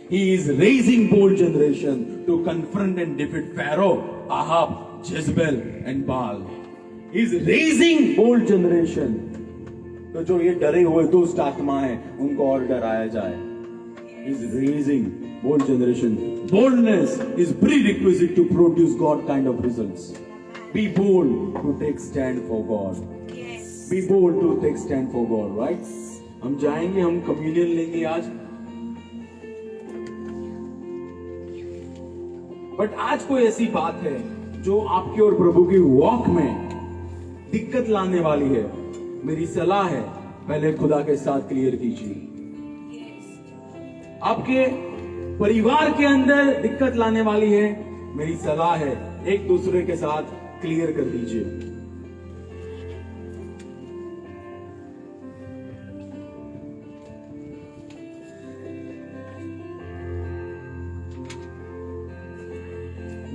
He is raising bold generation to confront and defeat Pharaoh, Ahab, Jezebel and Baal. He is raising bold generation. तो जो ये डरे हुए दुष्ट आत्मा है उनको और डराया जाए। He is raising bold generation. Boldness is prerequisite to produce God kind of results. Be bold to take stand for God. Be bold to take stand for God, right? हम जाएंगे, हम कम्युनियन लेंगे आज। बट आज कोई ऐसी बात है जो आपकी और प्रभु की वॉक में दिक्कत लाने वाली है। मेरी सलाह है पहले खुदा के साथ क्लियर कीजिए। आपके परिवार के अंदर दिक्कत लाने वाली है, मेरी सलाह है एक दूसरे के साथ क्लियर कर दीजिए।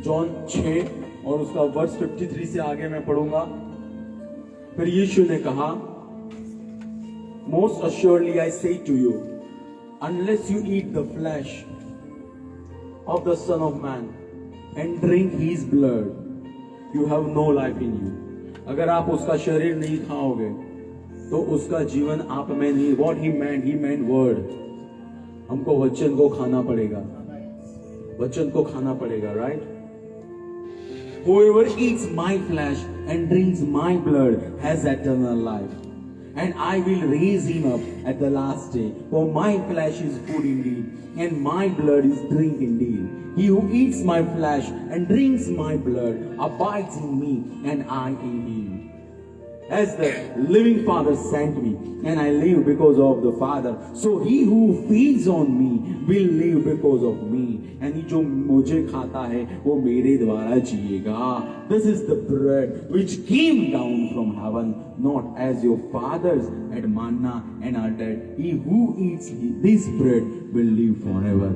जॉन 6 और उसका वर्स 53 से आगे मैं पढ़ूंगा। फिर यीशु ने कहा, most assuredly I say to you, unless you eat the flesh of the son of man and drink his blood, you have no life in you. अगर आप उसका शरीर नहीं खाओगे तो उसका जीवन आप में नहीं। What he meant word. हमको वचन को खाना पड़ेगा, वचन को खाना पड़ेगा, right? Whoever eats my flesh and drinks my blood has eternal life, and I will raise him up at the last day. For my flesh is food indeed, and my blood is drink indeed. He who eats my flesh and drinks my blood abides in me, and I in him. As the living Father sent me, and I live because of the Father, so he who feeds on me will live because of me. यानी जो मुझे खाता है वो मेरे द्वारा जिएगा। This is the bread which came down from heaven, not as your fathers had manna and are dead. He who eats this bread will live forever.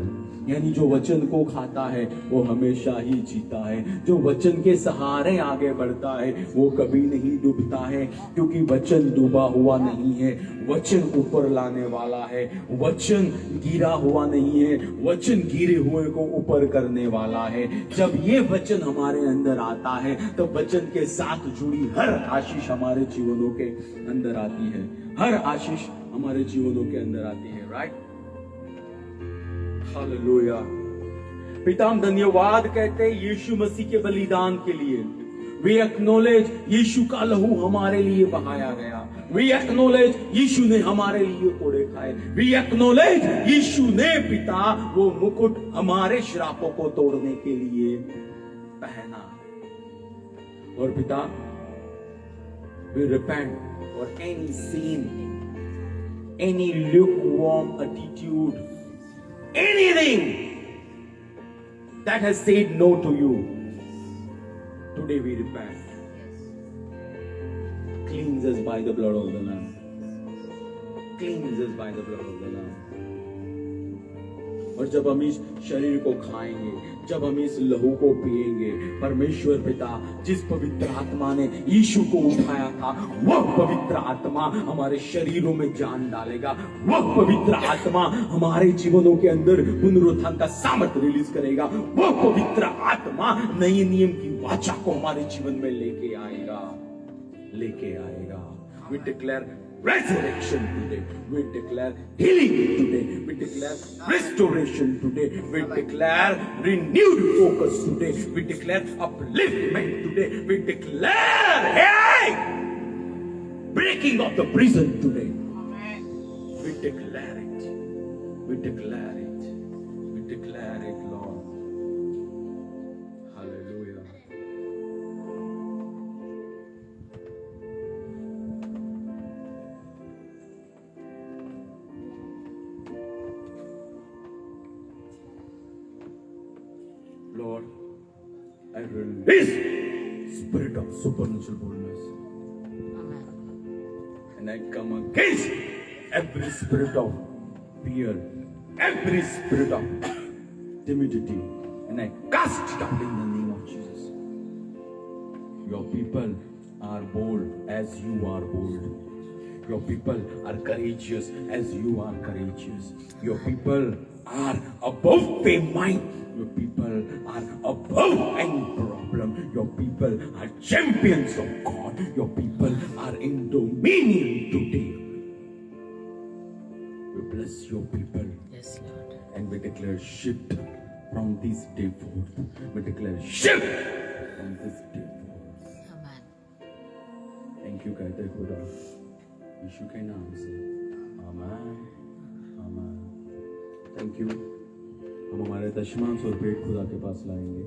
यानी जो वचन को खाता है वो हमेशा ही जीता है। जो वचन के सहारे आगे बढ़ता है वो कभी नहीं डूबता है, क्योंकि वचन डूबा हुआ नहीं है, वचन ऊपर लाने वाला है। वचन गिरा हुआ नहीं है, वचन गिरे हुए को ऊपर करने वाला है। जब ये वचन हमारे अंदर आता है तो वचन के साथ जुड़ी हर आशीष हमारे जीवनों के अंदर आती है, हर आशीष हमारे जीवनों के अंदर आती है। Right, hallelujah. पिता हम धन्यवाद कहते हैं यीशु मसीह के बलिदान के लिए। वी एक्नॉलेज यीशु का लहू हमारे लिए बहाया गया। वी एक्नॉलेज यीशु ने हमारे लिए कोड़े खाए। वी एक्नॉलेज यीशु ने पिता वो मुकुट हमारे श्रापों को तोड़ने के लिए पहना। और पिता we repent for any sin, any lukewarm attitude, anything that has said no to you. Today we repent. Cleanse us by the blood of the Lamb. Cleanse us by the blood of the Lamb. और जब हम इस शरीर को खाएंगे, जब हम इस लहू को पिएंगे, परमेश्वर पिता जिस पवित्र आत्मा ने यीशु को उठाया था वह पवित्र आत्मा हमारे शरीरों में जान डालेगा। वह पवित्र आत्मा हमारे जीवनों के अंदर पुनरुत्थान का सामर्थ्य रिलीज करेगा। वह पवित्र आत्मा नए नियम की वाचा को हमारे जीवन में लेके आएगा। We declare resurrection today. We declare healing today. We declare restoration today. We declare renewed focus today. We declare upliftment today. We declare, hey, breaking of the prison today. We declare it. We declare it. We declare it, Lord. Hallelujah. Lord, I release spirit of supernatural boldness. And I come against every spirit of fear, every spirit of timidity, and I cast it out in the name of Jesus. Your people are bold as you are bold. Your people are courageous as you are courageous. Your people are above famine. Your people are above any problem. Your people are champions of God. Your people are in dominion today. We bless your people. Yes, Lord. And we declare shift from this day forth. We declare shift from this day forth. Amen. Thank you कहते खुदा यीशु के नाम से। आमीन, आमीन। Thank you. हम हमारे दशमांश और पेट खुदा के पास लाएंगे।